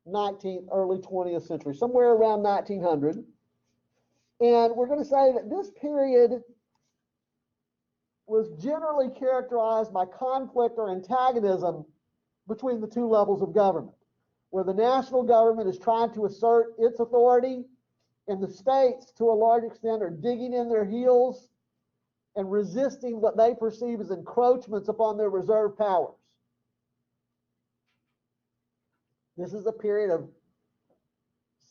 19th, early 20th century, somewhere around 1900. And we're going to say that this period was generally characterized by conflict or antagonism between the two levels of government, where the national government is trying to assert its authority, and the states, to a large extent, are digging in their heels and resisting what they perceive as encroachments upon their reserved powers. This is a period of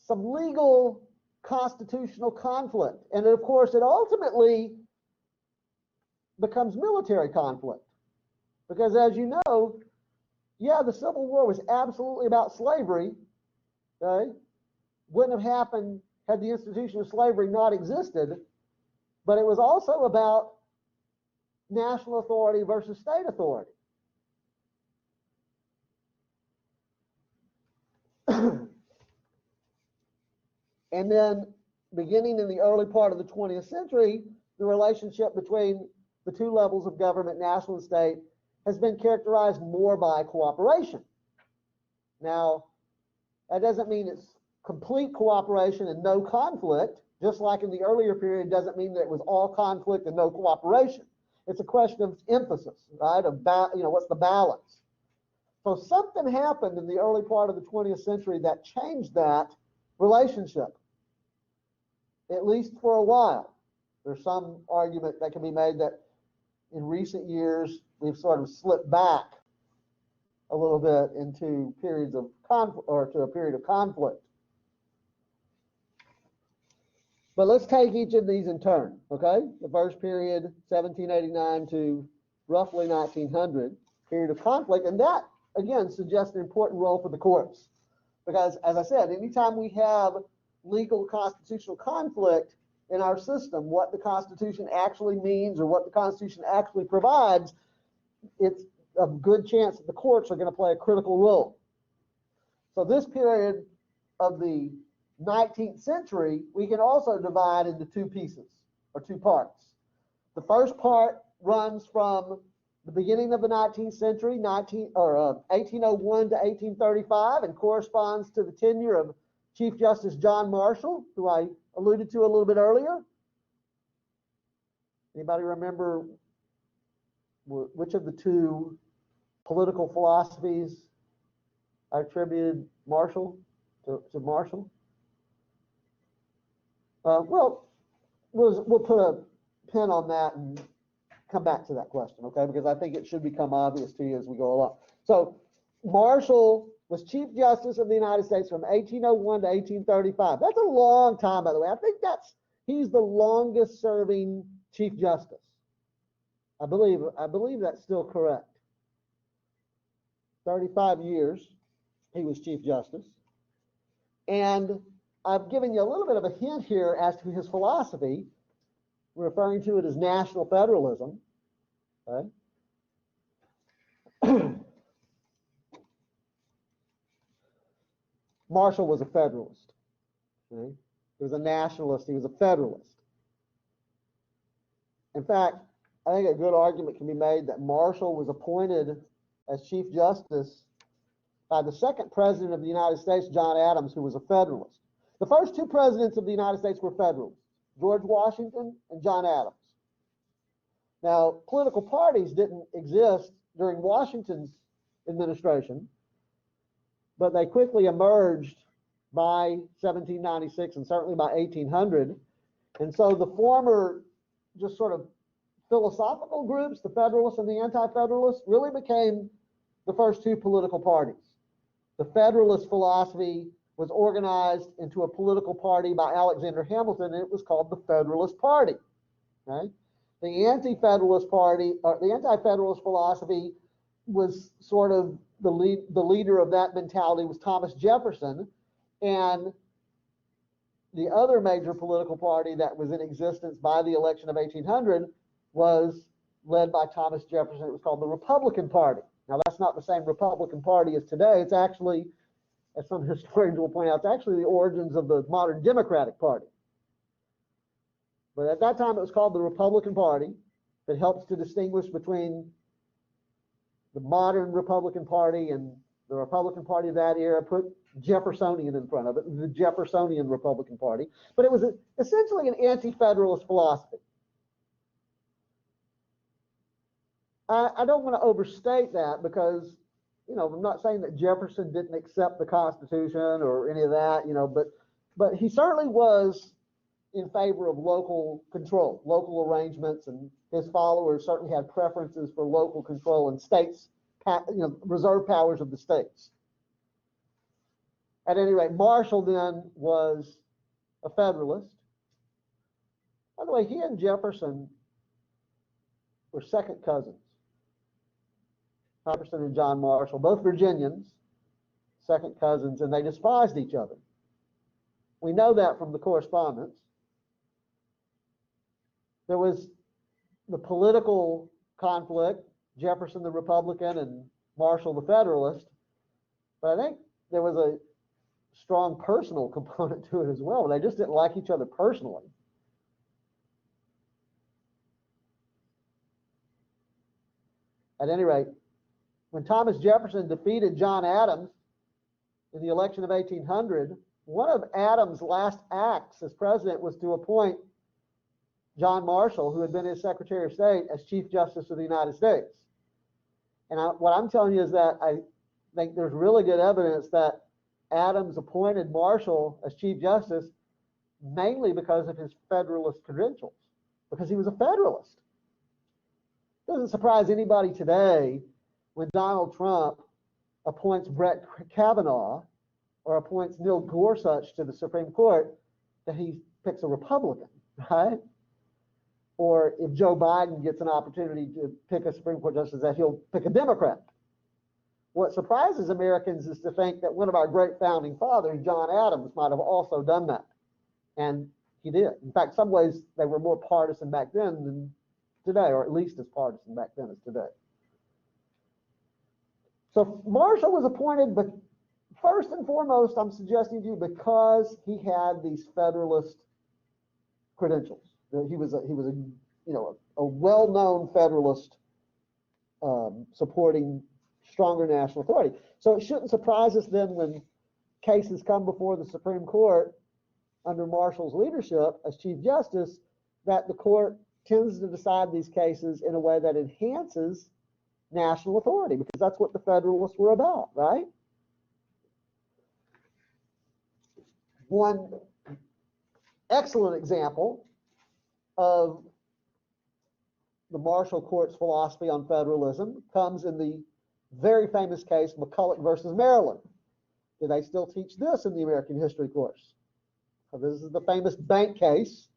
some legal constitutional conflict. And of course, it ultimately becomes military conflict. Because as you know, yeah, the Civil War was absolutely about slavery, okay? Wouldn't have happened had the institution of slavery not existed, but it was also about national authority versus state authority. And then beginning in the early part of the 20th century, the relationship between the two levels of government, national and state, has been characterized more by cooperation. Now, that doesn't mean it's complete cooperation and no conflict, just like in the earlier period doesn't mean that it was all conflict and no cooperation. It's a question of emphasis, right? What's the balance? So something happened in the early part of the 20th century that changed that relationship, at least for a while. There's some argument that can be made that in recent years we've sort of slipped back a little bit into periods of conflict, or to a period of conflict. But let's take each of these in turn, okay? The first period, 1789 to roughly 1900, period of conflict, and that, again, suggests an important role for the courts. Because, as I said, anytime we have legal constitutional conflict in our system, what the Constitution actually means or what the Constitution actually provides, it's a good chance that the courts are going to play a critical role. So this period of the 19th century, we can also divide into two pieces, or two parts. The first part runs from the beginning of the 19th century, 1801 to 1835, and corresponds to the tenure of Chief Justice John Marshall, who I alluded to a little bit earlier. Anybody remember which of the two political philosophies I attributed Marshall to Marshall? We'll put a pin on that and come back to that question, okay? Because I think it should become obvious to you as we go along. So Marshall was Chief Justice of the United States from 1801 to 1835. That's a long time, by the way. I think he's the longest serving Chief Justice. I believe that's still correct. 35 years he was Chief Justice. And I've given you a little bit of a hint here as to his philosophy. referring to it as national federalism. Okay? Marshall was a Federalist. Okay? He was a nationalist. He was a Federalist. In fact, I think a good argument can be made that Marshall was appointed as Chief Justice by the second President of the United States, John Adams, who was a Federalist. The first two presidents of the United States were Federalists, George Washington and John Adams. Now, political parties didn't exist during Washington's administration, but they quickly emerged by 1796 and certainly by 1800. And so the former just sort of philosophical groups, the Federalists and the Anti-Federalists, really became the first two political parties. The Federalist philosophy was organized into a political party by Alexander Hamilton, and it was called the Federalist Party. Okay? The Anti-Federalist Party, or the Anti-Federalist philosophy, was sort of the leader of that mentality was Thomas Jefferson, and the other major political party that was in existence by the election of 1800 was led by Thomas Jefferson. It was called the Republican Party. Now, that's not the same Republican Party as today. It's actually, as some historians will point out, it's actually the origins of the modern Democratic Party. But at that time, it was called the Republican Party. It helps to distinguish between the modern Republican Party and the Republican Party of that era. Put Jeffersonian in front of it, the Jeffersonian Republican Party. But it was essentially an anti-federalist philosophy. I don't want to overstate that because, you know, I'm not saying that Jefferson didn't accept the Constitution or any of that, you know, but he certainly was in favor of local control, local arrangements, and his followers certainly had preferences for local control and states, you know, reserve powers of the states. At any rate, Marshall then was a Federalist. By the way, he and Jefferson were second cousins. Jefferson and John Marshall, both Virginians, second cousins, and they despised each other. We know that from the correspondence. There was the political conflict, Jefferson the Republican and Marshall the Federalist, but I think there was a strong personal component to it as well. They just didn't like each other personally. At any rate, when Thomas Jefferson defeated John Adams in the election of 1800, one of Adams' last acts as president was to appoint John Marshall, who had been his Secretary of State, as Chief Justice of the United States. And what I'm telling you is that I think there's really good evidence that Adams appointed Marshall as Chief Justice mainly because of his Federalist credentials, because he was a Federalist. It doesn't surprise anybody today when Donald Trump appoints Brett Kavanaugh or appoints Neil Gorsuch to the Supreme Court that he picks a Republican, right? Or if Joe Biden gets an opportunity to pick a Supreme Court justice, that he'll pick a Democrat. What surprises Americans is to think that one of our great founding fathers, John Adams, might have also done that. And he did. In fact, in some ways, they were more partisan back then than today, or at least as partisan back then as today. So Marshall was appointed, but first and foremost, I'm suggesting to you because he had these Federalist credentials. He was a well-known Federalist supporting stronger national authority. So it shouldn't surprise us then when cases come before the Supreme Court under Marshall's leadership as Chief Justice that the court tends to decide these cases in a way that enhances national authority, because that's what the Federalists were about, right? One excellent example of the Marshall Court's philosophy on federalism comes in the very famous case Mcculloch versus Maryland. Do they still teach this in the American history course? So this is the famous bank case.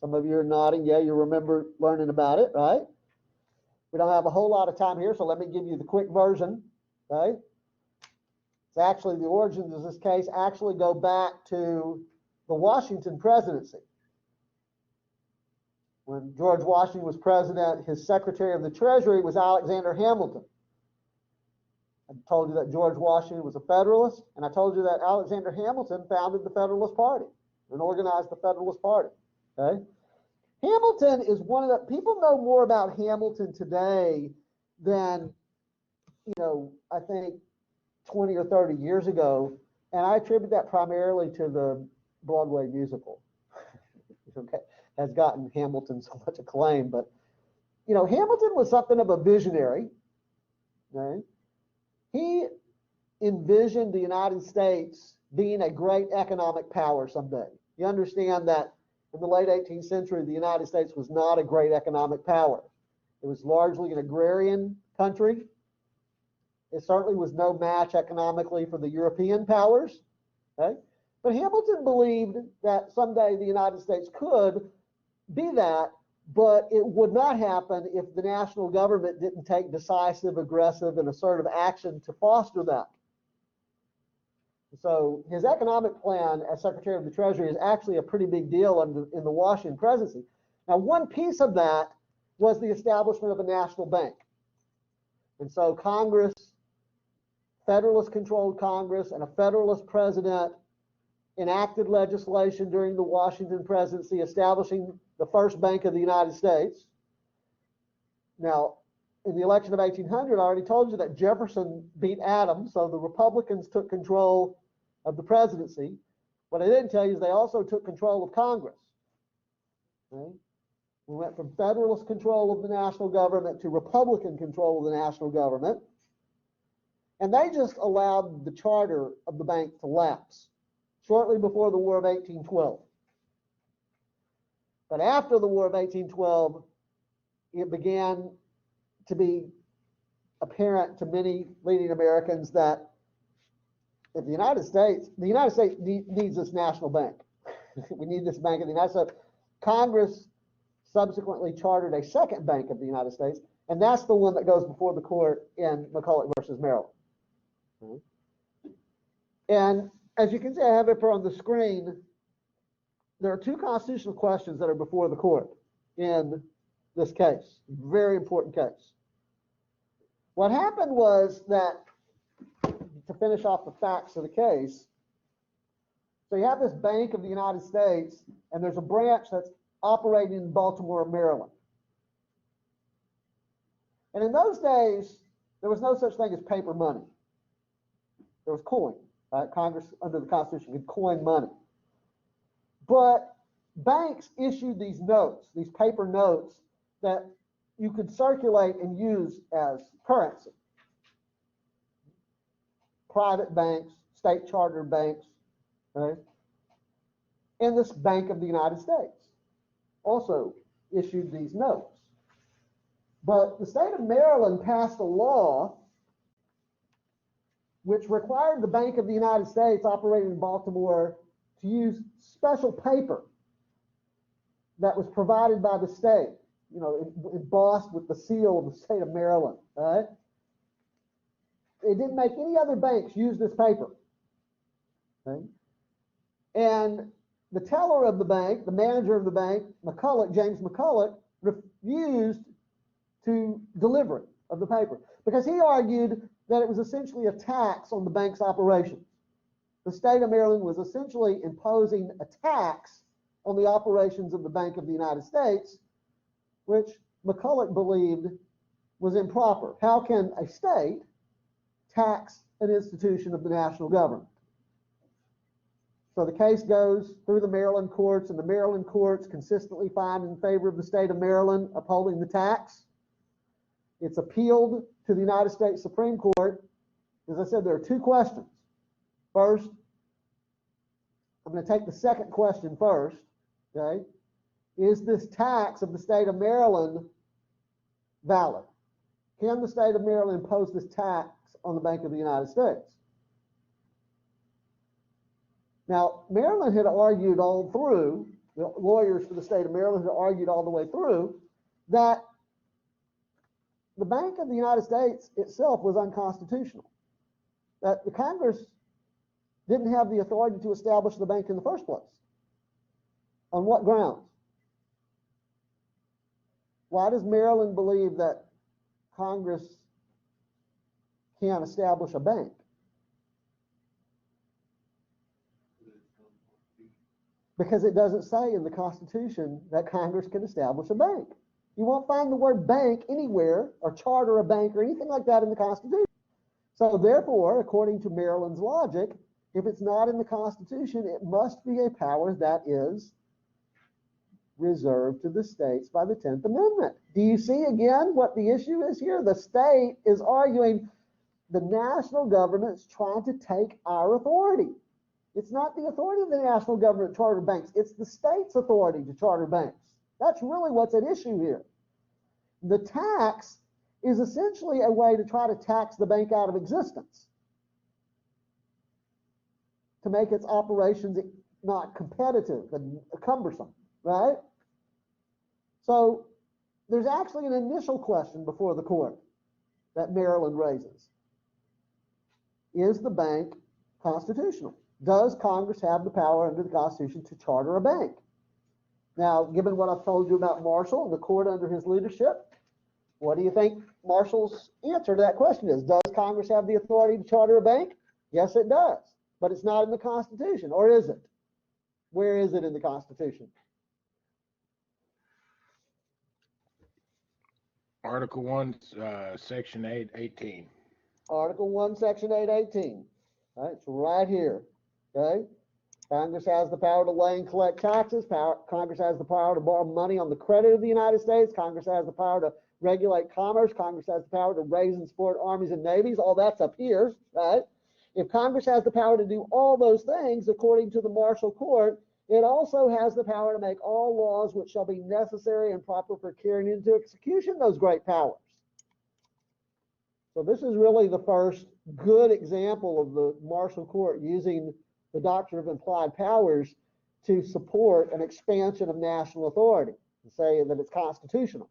Some of you are nodding. Yeah, you remember learning about it, right? We don't have a whole lot of time here, so let me give you the quick version, okay? It's actually, the origins of this case actually go back to the Washington presidency. When George Washington was president, his Secretary of the Treasury was Alexander Hamilton. I told you that George Washington was a Federalist, and I told you that Alexander Hamilton founded the Federalist Party and organized the Federalist Party. Okay? Hamilton is one of the people know more about Hamilton today than, I think 20 or 30 years ago, and I attribute that primarily to the Broadway musical. Okay, has gotten Hamilton so much acclaim, but Hamilton was something of a visionary. Right? He envisioned the United States being a great economic power someday. You understand that in the late 18th century, the United States was not a great economic power. It was largely an agrarian country. It certainly was no match economically for the European powers. Okay? But Hamilton believed that someday the United States could be that, but it would not happen if the national government didn't take decisive, aggressive, and assertive action to foster that. So his economic plan as Secretary of the Treasury is actually a pretty big deal in the Washington presidency. Now, one piece of that was the establishment of a national bank. And so Congress, Federalist-controlled Congress, and a Federalist president enacted legislation during the Washington presidency establishing the first bank of the United States. Now, in the election of 1800, I already told you that Jefferson beat Adams, so the Republicans took control of the presidency. What I didn't tell you is they also took control of Congress. Okay? We went from Federalist control of the national government to Republican control of the national government. And they just allowed the charter of the bank to lapse shortly before the War of 1812. But after the War of 1812, it began to be apparent to many leading Americans that if the United States needs this national bank. We need this bank of the United States. Congress subsequently chartered a second bank of the United States, and that's the one that goes before the court in Mcculloch versus Maryland. And as you can see, I have it on the screen. There are two constitutional questions that are before the court in this case. Very important case. What happened was that, to finish off the facts of the case, so you have this Bank of the United States, and there's a branch that's operating in Baltimore, Maryland. And in those days, there was no such thing as paper money. There was coin. Right? Congress, under the Constitution, could coin money. But banks issued these notes, these paper notes, that you could circulate and use as currency. Private banks, state chartered banks, okay? And this Bank of the United States also issued these notes. But the state of Maryland passed a law which required the Bank of the United States operating in Baltimore to use special paper that was provided by the state, embossed with the seal of the state of Maryland. All right? It didn't make any other banks use this paper. Okay? And the teller of the bank, the manager of the bank, Mcculloch, James Mcculloch, refused to deliver it of the paper because he argued that it was essentially a tax on the bank's operations. The state of Maryland was essentially imposing a tax on the operations of the Bank of the United States, which Mcculloch believed was improper. How can a state tax an institution of the national government? So the case goes through the Maryland courts, and the Maryland courts consistently find in favor of the state of Maryland upholding the tax. It's appealed to the United States Supreme Court. As I said, there are two questions. First, I'm going to take the second question first. Okay? Is this tax of the state of Maryland valid? Can the state of Maryland impose this tax on the Bank of the United States? Now, Maryland had argued all through, the lawyers for the state of Maryland had argued all the way through, that the Bank of the United States itself was unconstitutional. That the Congress didn't have the authority to establish the bank in the first place. On what grounds? Why does Maryland believe that Congress can't establish a bank? Because it doesn't say in the Constitution that Congress can establish a bank. You won't find the word bank anywhere, or charter a bank, or anything like that in the Constitution. So therefore, according to Maryland's logic, if it's not in the Constitution, it must be a power that is reserved to the states by the 10th Amendment. Do you see again what the issue is here? The state is arguing the national government's trying to take our authority. It's not the authority of the national government to charter banks. It's the state's authority to charter banks. That's really what's at issue here. The tax is essentially a way to try to tax the bank out of existence, to make its operations not competitive and cumbersome, right? So there's actually an initial question before the court that Maryland raises. Is the bank constitutional? Does Congress have the power under the Constitution to charter a bank? Now, given what I've told you about Marshall and the court under his leadership, what do you think Marshall's answer to that question is? Does Congress have the authority to charter a bank? Yes, it does, but it's not in the Constitution, or is it? Where is it in the Constitution? Article 1, Section 818. Article 1, Section 818. All right, it's right here. Okay? Congress has the power to lay and collect taxes. Congress has the power to borrow money on the credit of the United States. Congress has the power to regulate commerce. Congress has the power to raise and support armies and navies. All that's up here, right? If Congress has the power to do all those things, according to the Marshall Court, it also has the power to make all laws which shall be necessary and proper for carrying into execution those great powers. So this is really the first good example of the Marshall Court using the doctrine of implied powers to support an expansion of national authority and say that it's constitutional.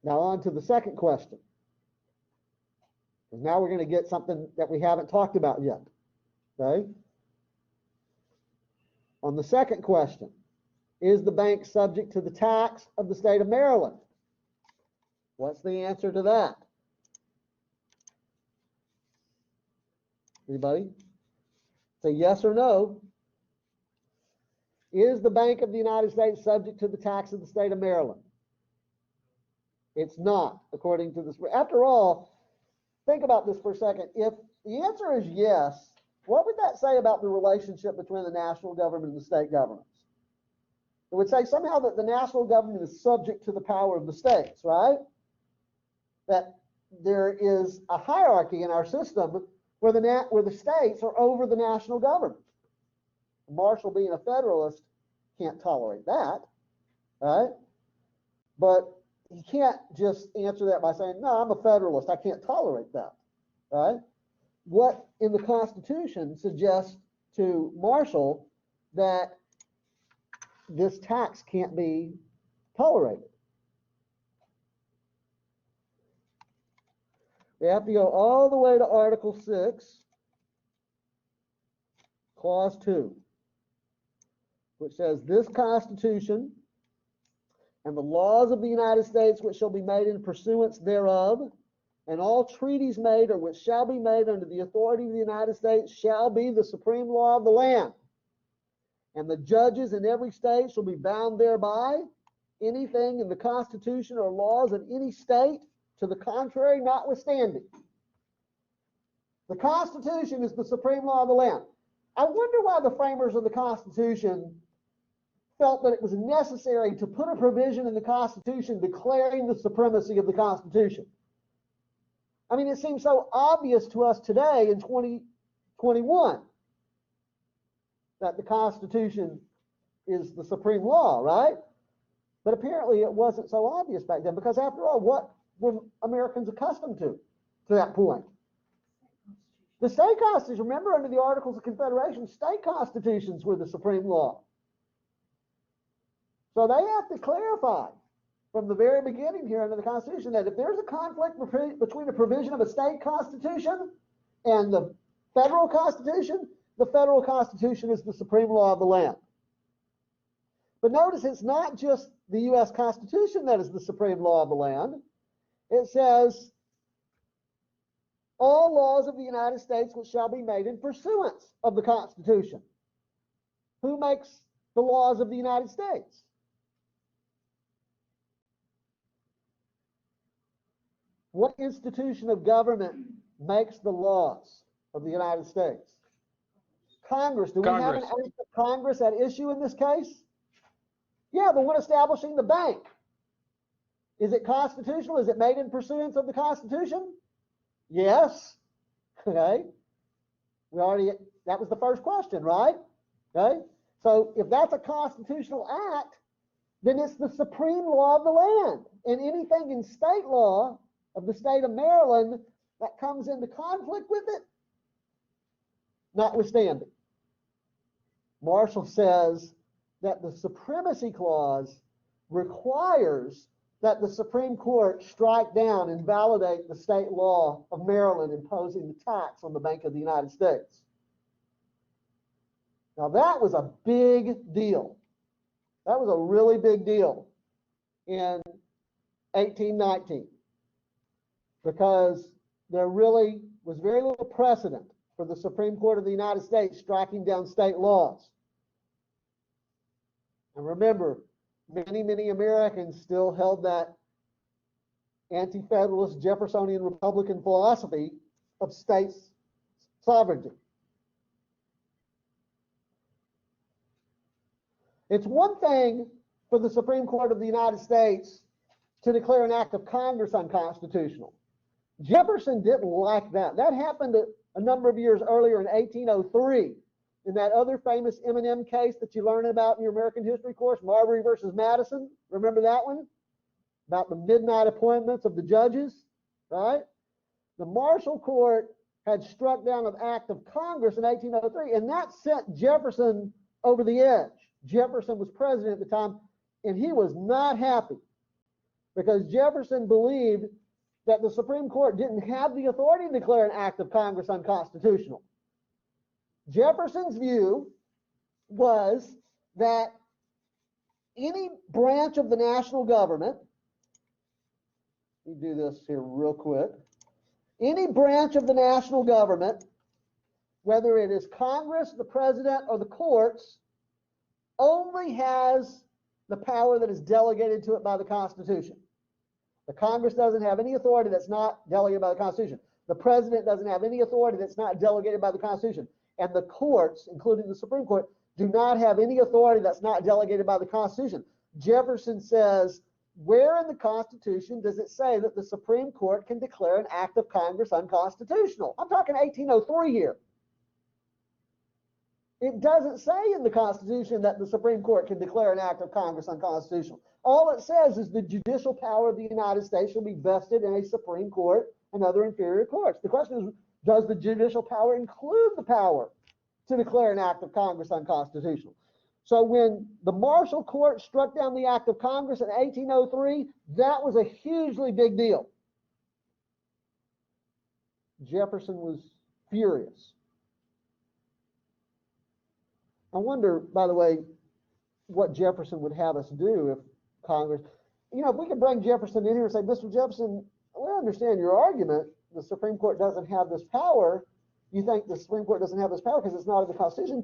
Now on to the second question. Because now we're going to get something that we haven't talked about yet. Okay? On the second question, is the bank subject to the tax of the state of Maryland? What's the answer to that? Anybody? Say yes or no. Is the Bank of the United States subject to the tax of the state of Maryland? It's not, according to this. After all, think about this for a second. If the answer is yes, what would that say about the relationship between the national government and the state governments? It would say somehow that the national government is subject to the power of the states, right? That there is a hierarchy in our system where the states are over the national government. Marshall, being a federalist, can't tolerate that, right? But he can't just answer that by saying, no, I'm a federalist, I can't tolerate that, right? What in the Constitution suggests to Marshall that this tax can't be tolerated. We have to go all the way to Article 6, Clause 2, which says, this Constitution and the laws of the United States which shall be made in pursuance thereof, and all treaties made or which shall be made under the authority of the United States shall be the supreme law of the land. And the judges in every state shall be bound thereby. Anything in the Constitution or laws of any state to the contrary notwithstanding. The Constitution is the supreme law of the land. I wonder why the framers of the Constitution felt that it was necessary to put a provision in the Constitution declaring the supremacy of the Constitution. I mean, it seems so obvious to us today in 2021 that the Constitution is the supreme law, right? But apparently it wasn't so obvious back then, because after all, what were Americans accustomed to that point? The state constitution. Remember, under the Articles of Confederation, state constitutions were the supreme law. So they have to clarify from the very beginning here under the Constitution that if there's a conflict between the provision of a state constitution and the federal constitution is the supreme law of the land. But notice it's not just the U.S. Constitution that is the supreme law of the land. It says, all laws of the United States which shall be made in pursuance of the Constitution. Who makes the laws of the United States? What institution of government makes the laws of the United States? Congress. Do we have an Congress. act of Congress at issue in this case? Yeah, the one establishing the bank. Is it constitutional? Is it made in pursuance of the Constitution? Yes. Okay. That was the first question, right? Okay. So if that's a constitutional act, then it's the supreme law of the land. And anything in state law of the state of Maryland that comes into conflict with it, notwithstanding. Marshall says that the Supremacy Clause requires that the Supreme Court strike down and validate the state law of Maryland imposing the tax on the Bank of the United States. Now that was a big deal. That was a really big deal in 1819 because there really was very little precedent for the Supreme Court of the United States striking down state laws. And remember, many Americans still held that anti-federalist Jeffersonian Republican philosophy of state sovereignty. It's one thing for the Supreme Court of the United States to declare an act of Congress unconstitutional. Jefferson didn't like that. That happened a number of years earlier in 1803 in that other famous M&M case that you learn about in your American history course, Marbury versus Madison. Remember that one? About the midnight appointments of the judges, right? The Marshall Court had struck down an act of Congress in 1803, and that sent Jefferson over the edge. Jefferson was president at the time, and he was not happy because Jefferson believed that the Supreme Court didn't have the authority to declare an act of Congress unconstitutional. Jefferson's view was that any branch of the national government, let me do this here real quick, any branch of the national government, whether it is Congress, the president, or the courts, only has the power that is delegated to it by the Constitution. The Congress doesn't have any authority that's not delegated by the Constitution. The president doesn't have any authority that's not delegated by the Constitution. And the courts, including the Supreme Court, do not have any authority that's not delegated by the Constitution. Jefferson says, where in the Constitution does it say that the Supreme Court can declare an act of Congress unconstitutional? I'm talking 1803 here. It doesn't say in the Constitution that the Supreme Court can declare an act of Congress unconstitutional. All it says is the judicial power of the United States shall be vested in a Supreme Court and other inferior courts. The question is, does the judicial power include the power to declare an act of Congress unconstitutional? So when the Marshall Court struck down the act of Congress in 1803, that was a hugely big deal. Jefferson was furious. I wonder, by the way, what Jefferson would have us do if Congress, if we could bring Jefferson in here and say, Mr. Jefferson, we understand your argument. The Supreme Court doesn't have this power. You think the Supreme Court doesn't have this power because it's not in the Constitution.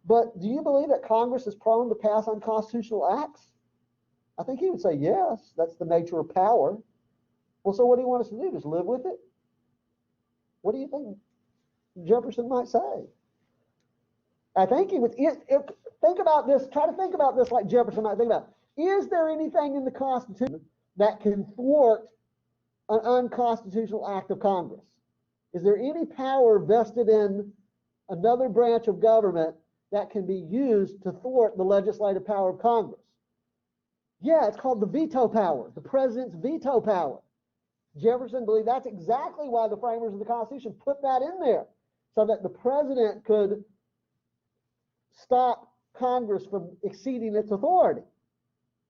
But do you believe that Congress is prone to pass unconstitutional acts? I think he would say, yes, that's the nature of power. Well, so what do you want us to do? Just live with it? What do you think Jefferson might say? I think he would think about this, try to think about this like Jefferson might think about it. Is there anything in the Constitution that can thwart an unconstitutional act of Congress? Is there any power vested in another branch of government that can be used to thwart the legislative power of Congress? Yeah, it's called the veto power, the president's veto power. Jefferson believed that's exactly why the framers of the Constitution put that in there, so that the president could stop Congress from exceeding its authority.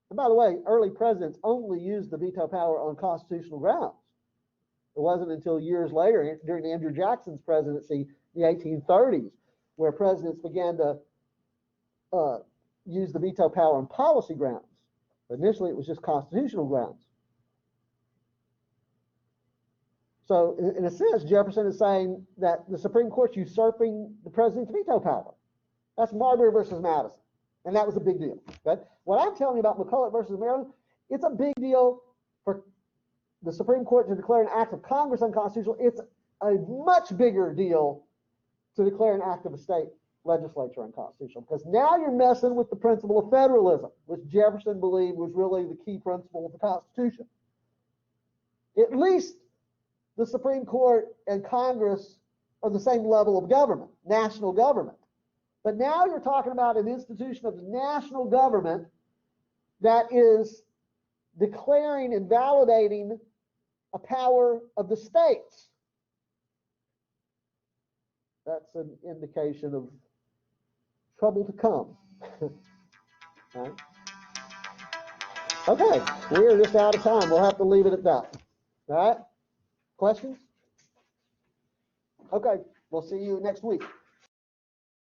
And by the way, early presidents only used the veto power on constitutional grounds. It wasn't until years later, during Andrew Jackson's presidency, the 1830s, where presidents began to use the veto power on policy grounds. Initially, it was just constitutional grounds. So, in a sense, Jefferson is saying that the Supreme Court's usurping the president's veto power. That's Marbury versus Madison, and that was a big deal. Okay? What I'm telling you about McCulloch versus Maryland, it's a big deal for the Supreme Court to declare an act of Congress unconstitutional. It's a much bigger deal to declare an act of a state legislature unconstitutional, because now you're messing with the principle of federalism, which Jefferson believed was really the key principle of the Constitution. At least the Supreme Court and Congress are the same level of government, national government. But now you're talking about an institution of the national government that is declaring and validating a power of the states. That's an indication of trouble to come. Right? Okay, we're just out of time. We'll have to leave it at that. All right? Questions? Okay, we'll see you next week.